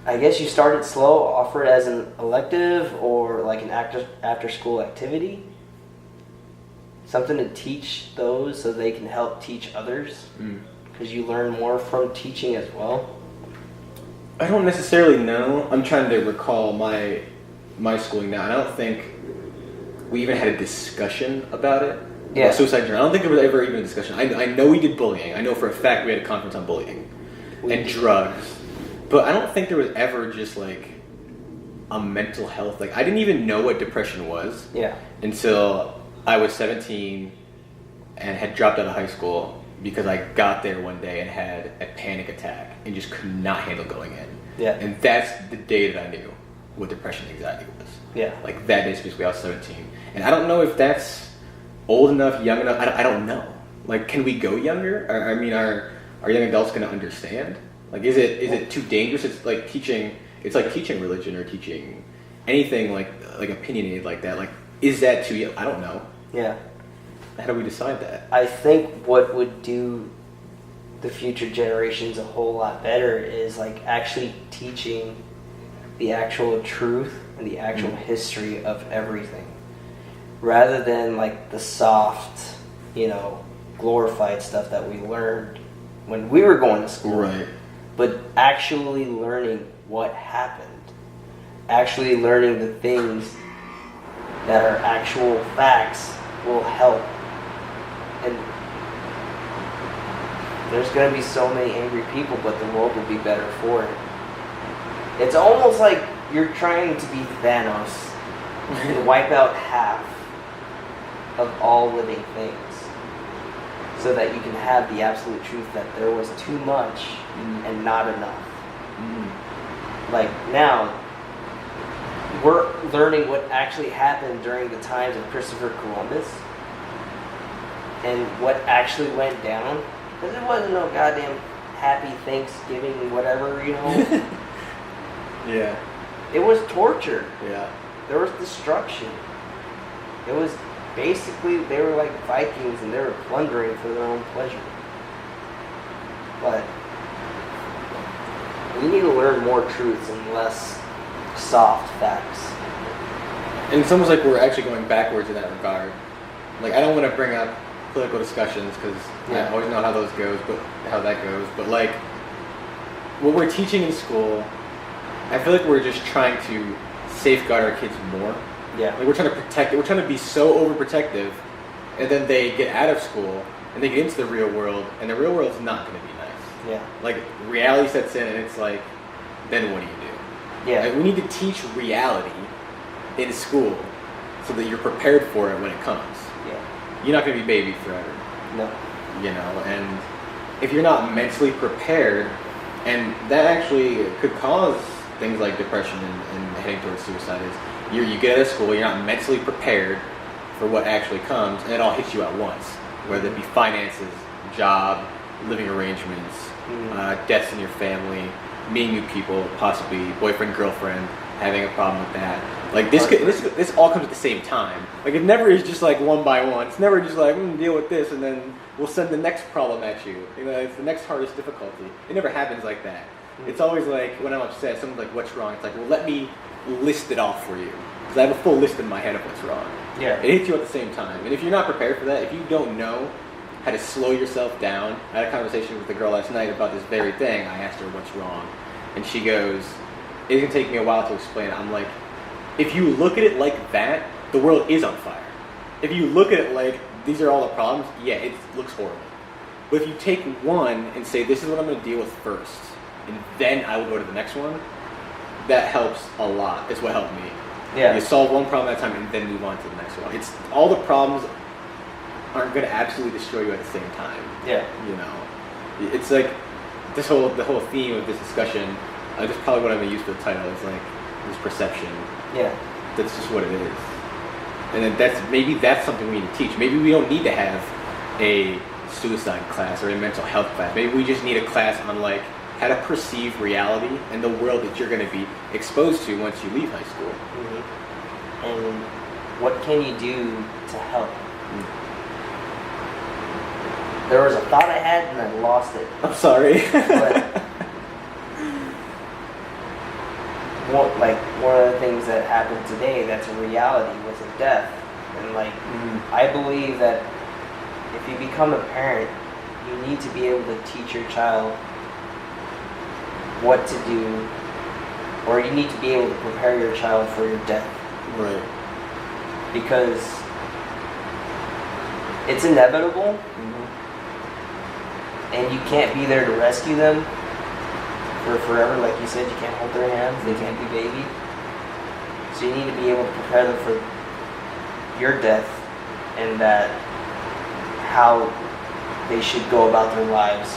I guess you start it slow, offer it as an elective or like an after school activity. Something to teach those so they can help teach others. Because you learn more from teaching as well. I don't necessarily know. I'm trying to recall my schooling now. I don't think we even had a discussion about it. Yeah. Suicide journal. I don't think there was ever even a discussion. I know we did bullying. I know for a fact we had a conference on bullying and drugs. But I don't think there was ever just like a mental health. Like, I didn't even know what depression was. Yeah. Until I was 17 and had dropped out of high school because I got there one day and had a panic attack and just could not handle going in. Yeah. And that's the day that I knew what depression and anxiety was. Yeah. Like, that day specifically, I was 17. And I don't know if that's old enough, young enough. I don't know. Like, can we go younger? I mean, are young adults going to understand? Like, is it too dangerous? It's like teaching religion or teaching anything like opinionated like that. Like, is that too young? I don't know. Yeah. How do we decide that? I think what would do the future generations a whole lot better is like actually teaching the actual truth and the actual history of everything, rather than like the soft, glorified stuff that we learned when we were going to school. Right. But actually learning what happened, actually learning the things that are actual facts will help. And there's going to be so many angry people, but the world will be better for it. It's almost like you're trying to be Thanos and wipe out half of all living things so that you can have the absolute truth that there was too much and not enough. Like now, we're learning what actually happened during the times of Christopher Columbus and what actually went down. Because it wasn't no goddamn happy Thanksgiving, whatever, Yeah. It was torture. Yeah. There was destruction. It was basically, they were like Vikings and they were plundering for their own pleasure. But we need to learn more truths and less soft facts. And it's almost like we're actually going backwards in that regard. Like, I don't want to bring up political discussions because I always know how that goes. But like, what we're teaching in school, I feel like we're just trying to safeguard our kids more. Yeah. Like, we're trying to protect it. We're trying to be so overprotective, and then they get out of school and they get into the real world, and the real world's not going to be nice. Yeah. Like, reality sets in, and it's like, then what do you do? Yeah. Like, we need to teach reality in school so that you're prepared for it when it comes. Yeah. You're not going to be baby forever. No. And if you're not mentally prepared, and that actually could cause things like depression and heading towards suicide, is you get out of school, you're not mentally prepared for what actually comes, and it all hits you at once, whether it be finances, job, living arrangements, deaths in your family, meeting new people, possibly boyfriend, girlfriend, having a problem with that. Like, this all comes at the same time. Like, it never is just like one by one. It's never just like, deal with this, and then we'll send the next problem at you. It's the next hardest difficulty. It never happens like that. It's always like, when I'm upset, someone's like, what's wrong? It's like, well, let me list it off for you. Because I have a full list in my head of what's wrong. Yeah. It hits you at the same time. And if you're not prepared for that, if you don't know how to slow yourself down, I had a conversation with the girl last night about this very thing. I asked her what's wrong. And she goes, it's going to take me a while to explain it. I'm like, if you look at it like that, the world is on fire. If you look at it like, these are all the problems, yeah, it looks horrible. But if you take one and say, this is what I'm going to deal with first, and then I will go to the next one, that helps a lot. It's what helped me. Yeah. You solve one problem at a time and then move on to the next one. It's all the problems aren't going to absolutely destroy you at the same time. Yeah. It's like the whole theme of this discussion. That's probably what I'm going to use for the title. Is like this perception. Yeah. That's just what it is. And then that's something we need to teach. Maybe we don't need to have a suicide class or a mental health class. Maybe we just need a class on like how to perceive reality and the world that you're going to be exposed to once you leave high school. Mm-hmm. And what can you do to help? There was a thought I had and I lost it. I'm sorry. But one of the things that happened today that's a reality was a death. And I believe that if you become a parent, you need to be able to teach your child what to do, or you need to be able to prepare your child for your death. Right. Because it's inevitable, and you can't be there to rescue them for forever. Like you said, you can't hold their hands, they can't be babied. So you need to be able to prepare them for your death, and that how they should go about their lives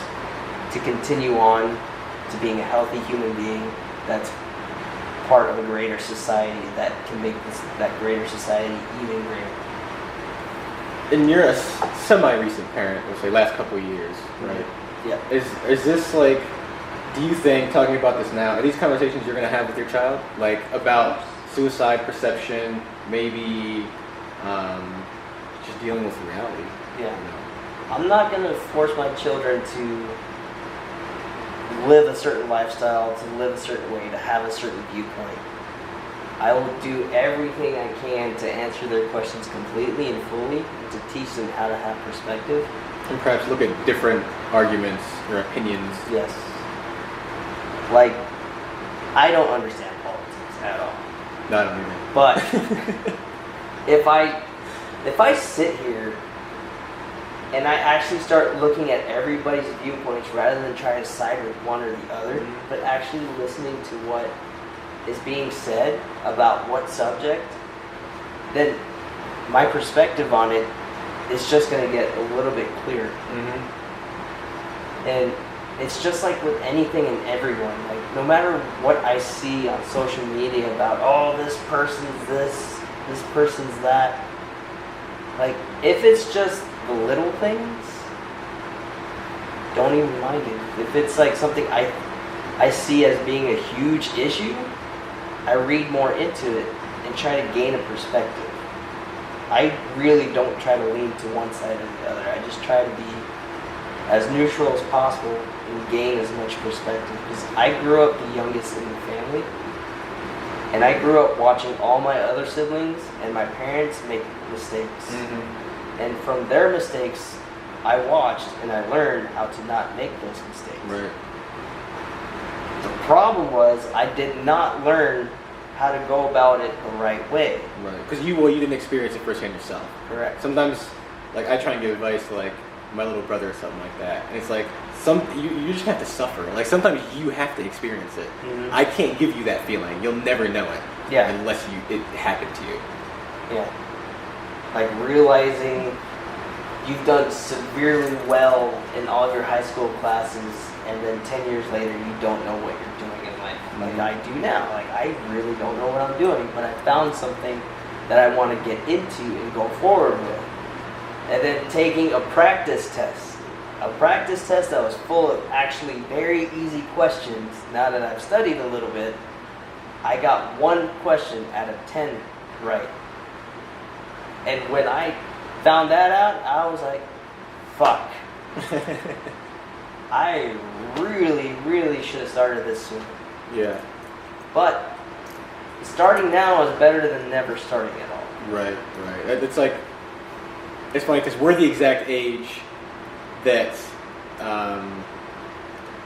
to continue on to being a healthy human being that's part of a greater society that can make that greater society even greater. And you're a semi-recent parent, let's say last couple of years, right? Yeah. Is this like, do you think, talking about this now, are these conversations you're going to have with your child? Like about suicide perception, maybe just dealing with reality? Yeah. I'm not going to force my children to live a certain lifestyle, to live a certain way, to have a certain viewpoint. I will do everything I can to answer their questions completely and fully, and to teach them how to have perspective. And perhaps look at different arguments or opinions. Yes. Like, I don't understand politics at all. No, I don't either. But if I sit here and I actually start looking at everybody's viewpoints rather than try to side with one or the other, but actually listening to what is being said about what subject, then my perspective on it is just going to get a little bit clearer. And it's just like with anything and everyone. Like, no matter what I see on social media about, oh, this person's this person's that. Like, if it's just the little things, don't even mind it. If it's like something I see as being a huge issue, I read more into it and try to gain a perspective. I really don't try to lean to one side or the other. I just try to be as neutral as possible and gain as much perspective. Because I grew up the youngest in the family, and I grew up watching all my other siblings and my parents make mistakes. And from their mistakes, I watched and I learned how to not make those mistakes. Right. The problem was I did not learn how to go about it the right way. Right. Because you didn't experience it firsthand yourself. Correct. Sometimes, like, I try and give advice to, like, my little brother or something like that. And it's like, you just have to suffer. Like, sometimes you have to experience it. I can't give you that feeling. You'll never know it. Yeah. Unless it happened to you. Yeah. Like realizing you've done severely well in all of your high school classes, and then 10 years later you don't know what you're doing in life. Like I do now. Like, I really don't know what I'm doing, but I found something that I want to get into and go forward with. And then taking a practice test. A practice test that was full of actually very easy questions. Now that I've studied a little bit, I got one question out of 10 right. And when I found that out, I was like, fuck. I really, really should have started this sooner. Yeah. But starting now is better than never starting at all. Right. It's like, it's funny because we're the exact age that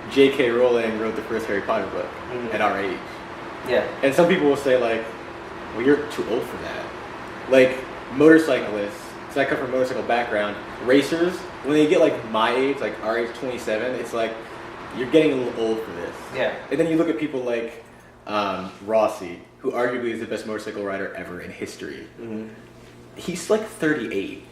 J.K. Rowling wrote the first Harry Potter book at our age. Yeah. And some people will say, like, well, you're too old for that. Like, motorcyclists, so I come from a motorcycle background, racers, when they get like my age, like our age 27, it's like, you're getting a little old for this. Yeah. And then you look at people like Rossi, who arguably is the best motorcycle rider ever in history. He's like 38,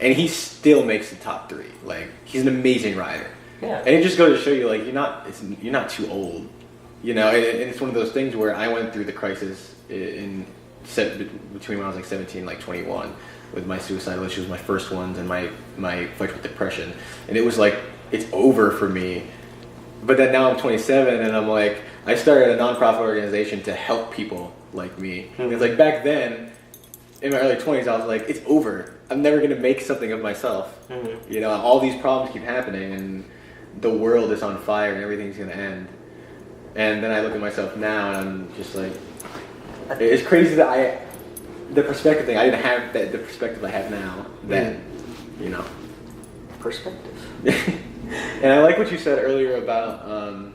and he still makes the top 3. Like, he's an amazing rider. Yeah. And it just goes to show you, like, you're not too old. You know, and it's one of those things where I went through the crisis in between when I was like 17 and like 21 with my suicidal issues, my first ones, and my fight with depression. And it was like, it's over for me. But then now I'm 27 and I'm like, I started a nonprofit organization to help people like me. Mm-hmm. It's like back then, in my early 20s, I was like, it's over. I'm never going to make something of myself. Mm-hmm. You know, all these problems keep happening and the world is on fire and everything's going to end. And then I look at myself now and I'm just like, it's crazy that the perspective thing, I didn't have the perspective I have now then, you know. Perspective. And I like what you said earlier about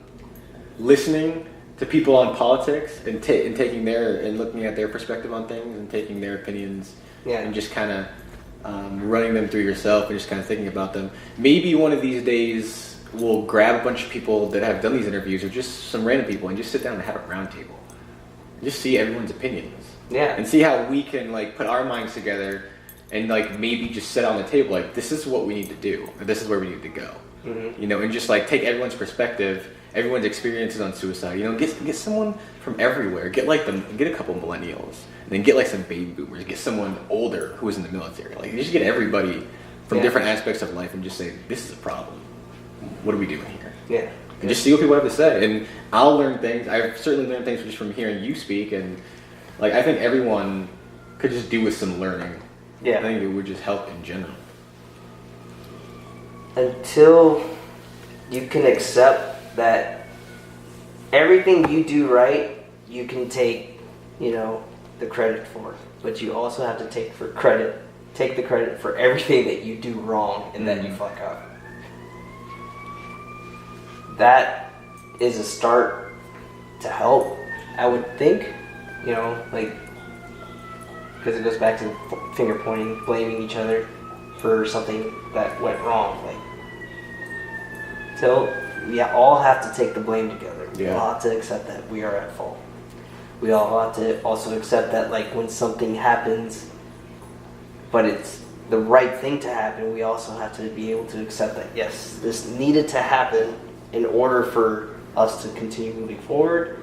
listening to people on politics and taking and looking at their perspective on things and taking their opinions and just kind of running them through yourself and just kind of thinking about them. Maybe one of these days we'll grab a bunch of people that have done these interviews or just some random people and just sit down and have a round table. Just see everyone's opinions. Yeah. And see how we can like put our minds together and like maybe just sit on the table like this is what we need to do or this is where we need to go. Mm-hmm. You know, and just like take everyone's perspective, everyone's experiences on suicide. You know, get someone from everywhere. Get a couple millennials, and then get like some baby boomers. Get someone older who was in the military. Like just get everybody from different aspects of life and just say this is a problem. What are we doing here? Yeah. And just see what people have to say. And I'll learn things. I've certainly learned things just from hearing you speak. And like I think everyone could just do with some learning. Yeah. I think it would just help in general. Until you can accept that everything you do right, you can take, you know, the credit for. But you also have to take the credit for everything that you do wrong and that you fuck up. That is a start to help, I would think, you know, like, because it goes back to finger pointing, blaming each other for something that went wrong. Like, so we all have to take the blame together. Yeah. We all have to accept that we are at fault. We all have to also accept that, like, when something happens, but it's the right thing to happen, we also have to be able to accept that, yes, this needed to happen in order for us to continue moving forward.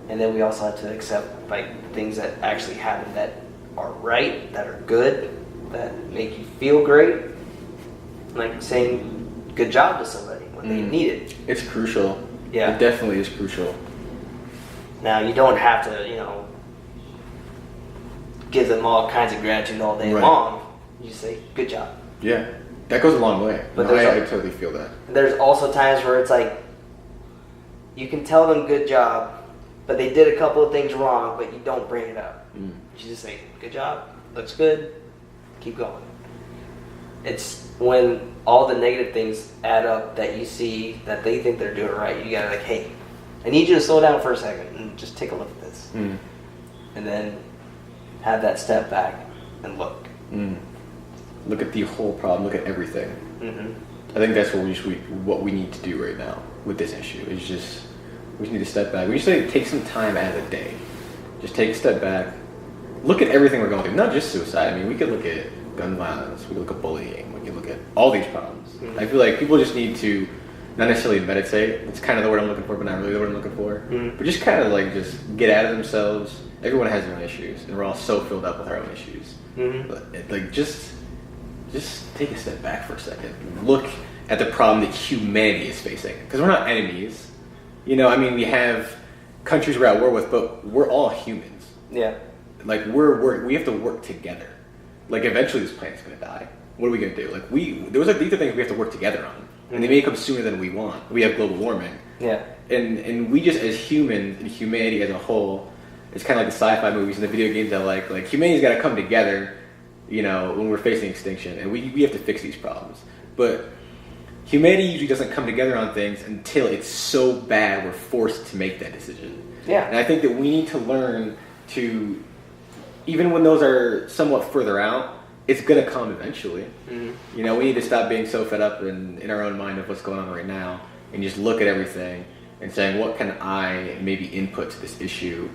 And then we also have to accept, like, things that actually happen that are right, that are good, that make you feel great. Like saying good job to somebody when they need it. It's crucial. Yeah. It definitely is crucial. Now, you don't have to, you know, give them all kinds of gratitude all day long. You say, good job. Yeah. That goes a long way. But no, I totally feel that. There's also times where it's like, you can tell them good job, but they did a couple of things wrong, but you don't bring it up. You just say, good job, looks good, keep going. It's when all the negative things add up that you see that they think they're doing right, you gotta like, hey, I need you to slow down for a second and just take a look at this. And then have that step back and look. Look at the whole problem, look at everything. I think that's what we need to do right now with this issue. Is just we just need to step back. We just need to take some time out of the day. Just take a step back. Look at everything we're going through. Not just suicide. I mean, we could look at gun violence. We could look at bullying. We could look at all these problems. I feel like people just need to not necessarily meditate. It's kind of the word I'm looking for, but not really the word I'm looking for. But just kind of like just get out of themselves. Everyone has their own issues, and we're all so filled up with our own issues. But like just take a step back for a second. Look at the problem that humanity is facing, because we're not enemies. You know, I mean, we have countries we're at war with, but we're all humans. Yeah. Like we have to work together. Like eventually this planet's gonna die. What are we gonna do? Like these are things we have to work together on, and they may come sooner than we want. We have global warming. Yeah. And we just as humans and humanity as a whole, it's kind of like the sci-fi movies and the video games that like humanity's got to come together. You know, when we're facing extinction, and we have to fix these problems. But humanity usually doesn't come together on things until it's so bad we're forced to make that decision. Yeah. And I think that we need to learn to, even when those are somewhat further out, it's going to come eventually. You know, we need to stop being so fed up in our own mind of what's going on right now and just look at everything and saying, what can I maybe input to this issue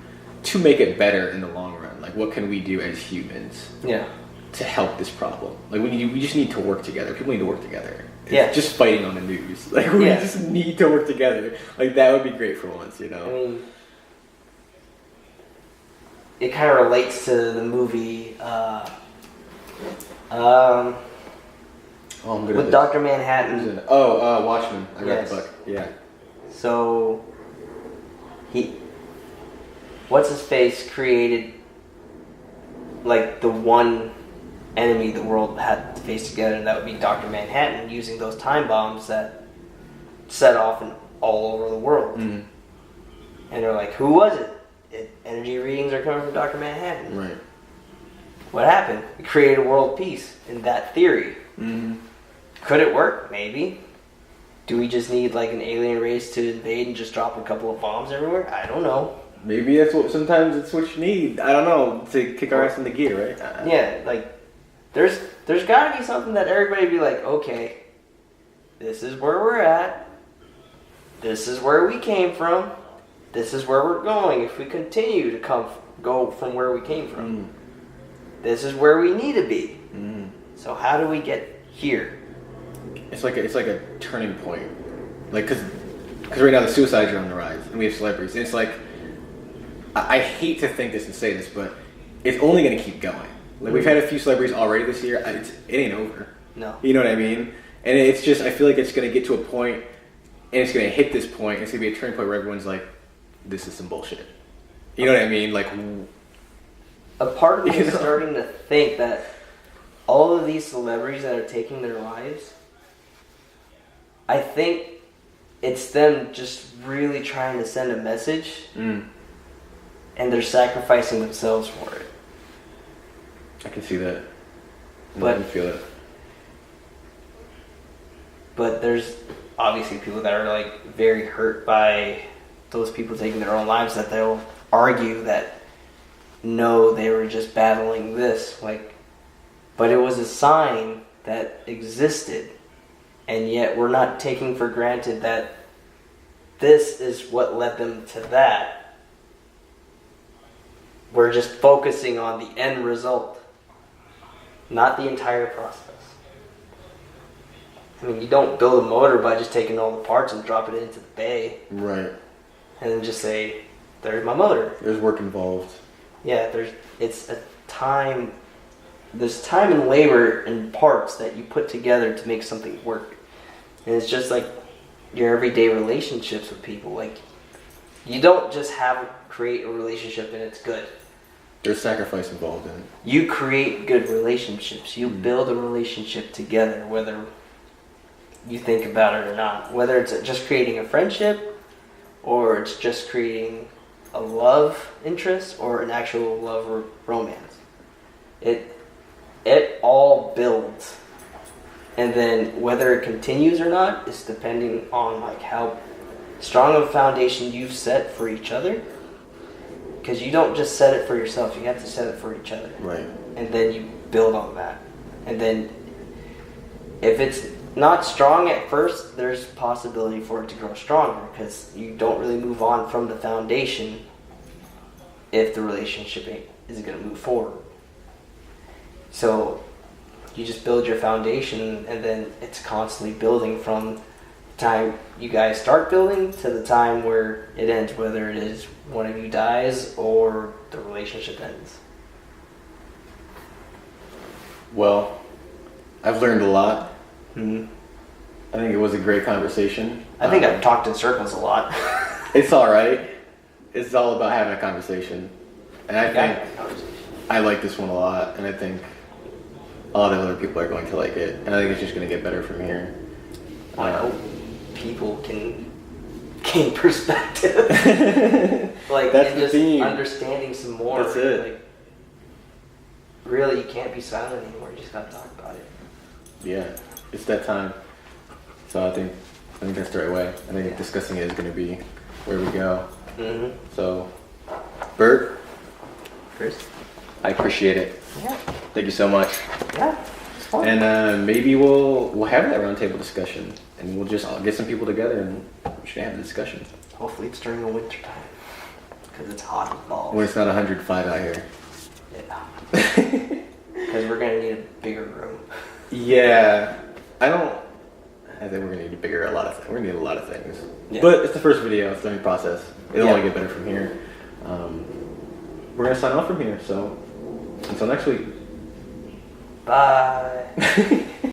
to make it better in the long run? Like, what can we do as humans? Yeah. To help this problem. Like we just need to work together. People need to work together. It's just fighting on the news. Like we just need to work together. Like that would be great for once, you know. it kind of relates to the movie Oh, I'm good at with this. Dr. Manhattan. Watchmen. I read Yes. the book. Yeah. So what's his face created like the one enemy the world had to face together, and that would be Dr. Manhattan, using those time bombs that set off all over the world. Mm-hmm. And they're like, who was it? Energy readings are coming from Dr. Manhattan. Right. What happened? We created a world peace in that theory. Mm-hmm. Could it work? Maybe. Do we just need like an alien race to invade and just drop a couple of bombs everywhere? I don't know. Maybe sometimes it's what you need. I don't know, to kick our ass into gear, right? Yeah, like there's got to be something that everybody be like, okay, this is where we're at. This is where we came from. This is where we're going. If we continue to go from where we came from, this is where we need to be. Mm-hmm. So how do we get here? It's like a turning point, like because right now the suicides are on the rise, and we have celebrities. And it's like I hate to think this and say this, but it's only going to keep going. Like we've had a few celebrities already this year. It ain't over. No. You know what I mean? And it's just I feel like it's going to get to a point, and it's going to hit this point. And it's going to be a turning point where everyone's like, "This is some bullshit." You know what I mean? Like a part of me is starting to think that all of these celebrities that are taking their lives, I think it's them just really trying to send a message, and they're sacrificing themselves for it. I can see that. But I can feel it. But there's obviously people that are like very hurt by those people taking their own lives, that they'll argue that no, they were just battling this, like, but it was a sign that existed, and yet we're not taking for granted that this is what led them to that. We're just focusing on the end result, not the entire process. I mean, you don't build a motor by just taking all the parts and drop it into the bay. Right. And then just say, there's my motor. There's work involved. Yeah, there's time and labor and parts that you put together to make something work. And it's just like your everyday relationships with people. Like, you don't just create a relationship and it's good. There's sacrifice involved in it. You create good relationships. You build a relationship together, whether you think about it or not. Whether it's just creating a friendship, or it's just creating a love interest, or an actual love or romance. It all builds. And then whether it continues or not is depending on like how strong of a foundation you've set for each other. Because you don't just set it for yourself, you have to set it for each other. Right. And then you build on that. And then if it's not strong at first, there's possibility for it to grow stronger, because you don't really move on from the foundation if the relationship isn't going to move forward. So you just build your foundation, and then it's constantly building from the time you guys start building to the time where it ends, whether it is one of you dies or the relationship ends. Well, I've learned a lot. Mm-hmm. I think it was a great conversation. I think I've talked in circles a lot. It's all right. It's all about having a conversation. And I think I like this one a lot, and I think a lot of other people are going to like it. And I think it's just going to get better from here. I hope people can gain perspective. Like, that's and the just theme. Understanding some more. That's it. Like, really, you can't be silent anymore. You just gotta talk about it. Yeah, it's that time. So I think that's the right way. I think discussing it is going to be where we go. Mm-hmm. So, Bert, Chris? I appreciate it. Yeah. Thank you so much. Yeah. It's fun. And maybe we'll have that roundtable discussion, and we'll just get some people together and we should have the discussion. Hopefully it's during the winter time, because it's hot as balls. When it's not 105 out here. Yeah. Because we're gonna need a bigger room. Yeah, I think we're gonna need a lot of things. We're gonna need a lot of things. Yeah. But it's the first video. It's the learning process. It'll only get better from here. we're gonna sign off from here. So until next week. Bye.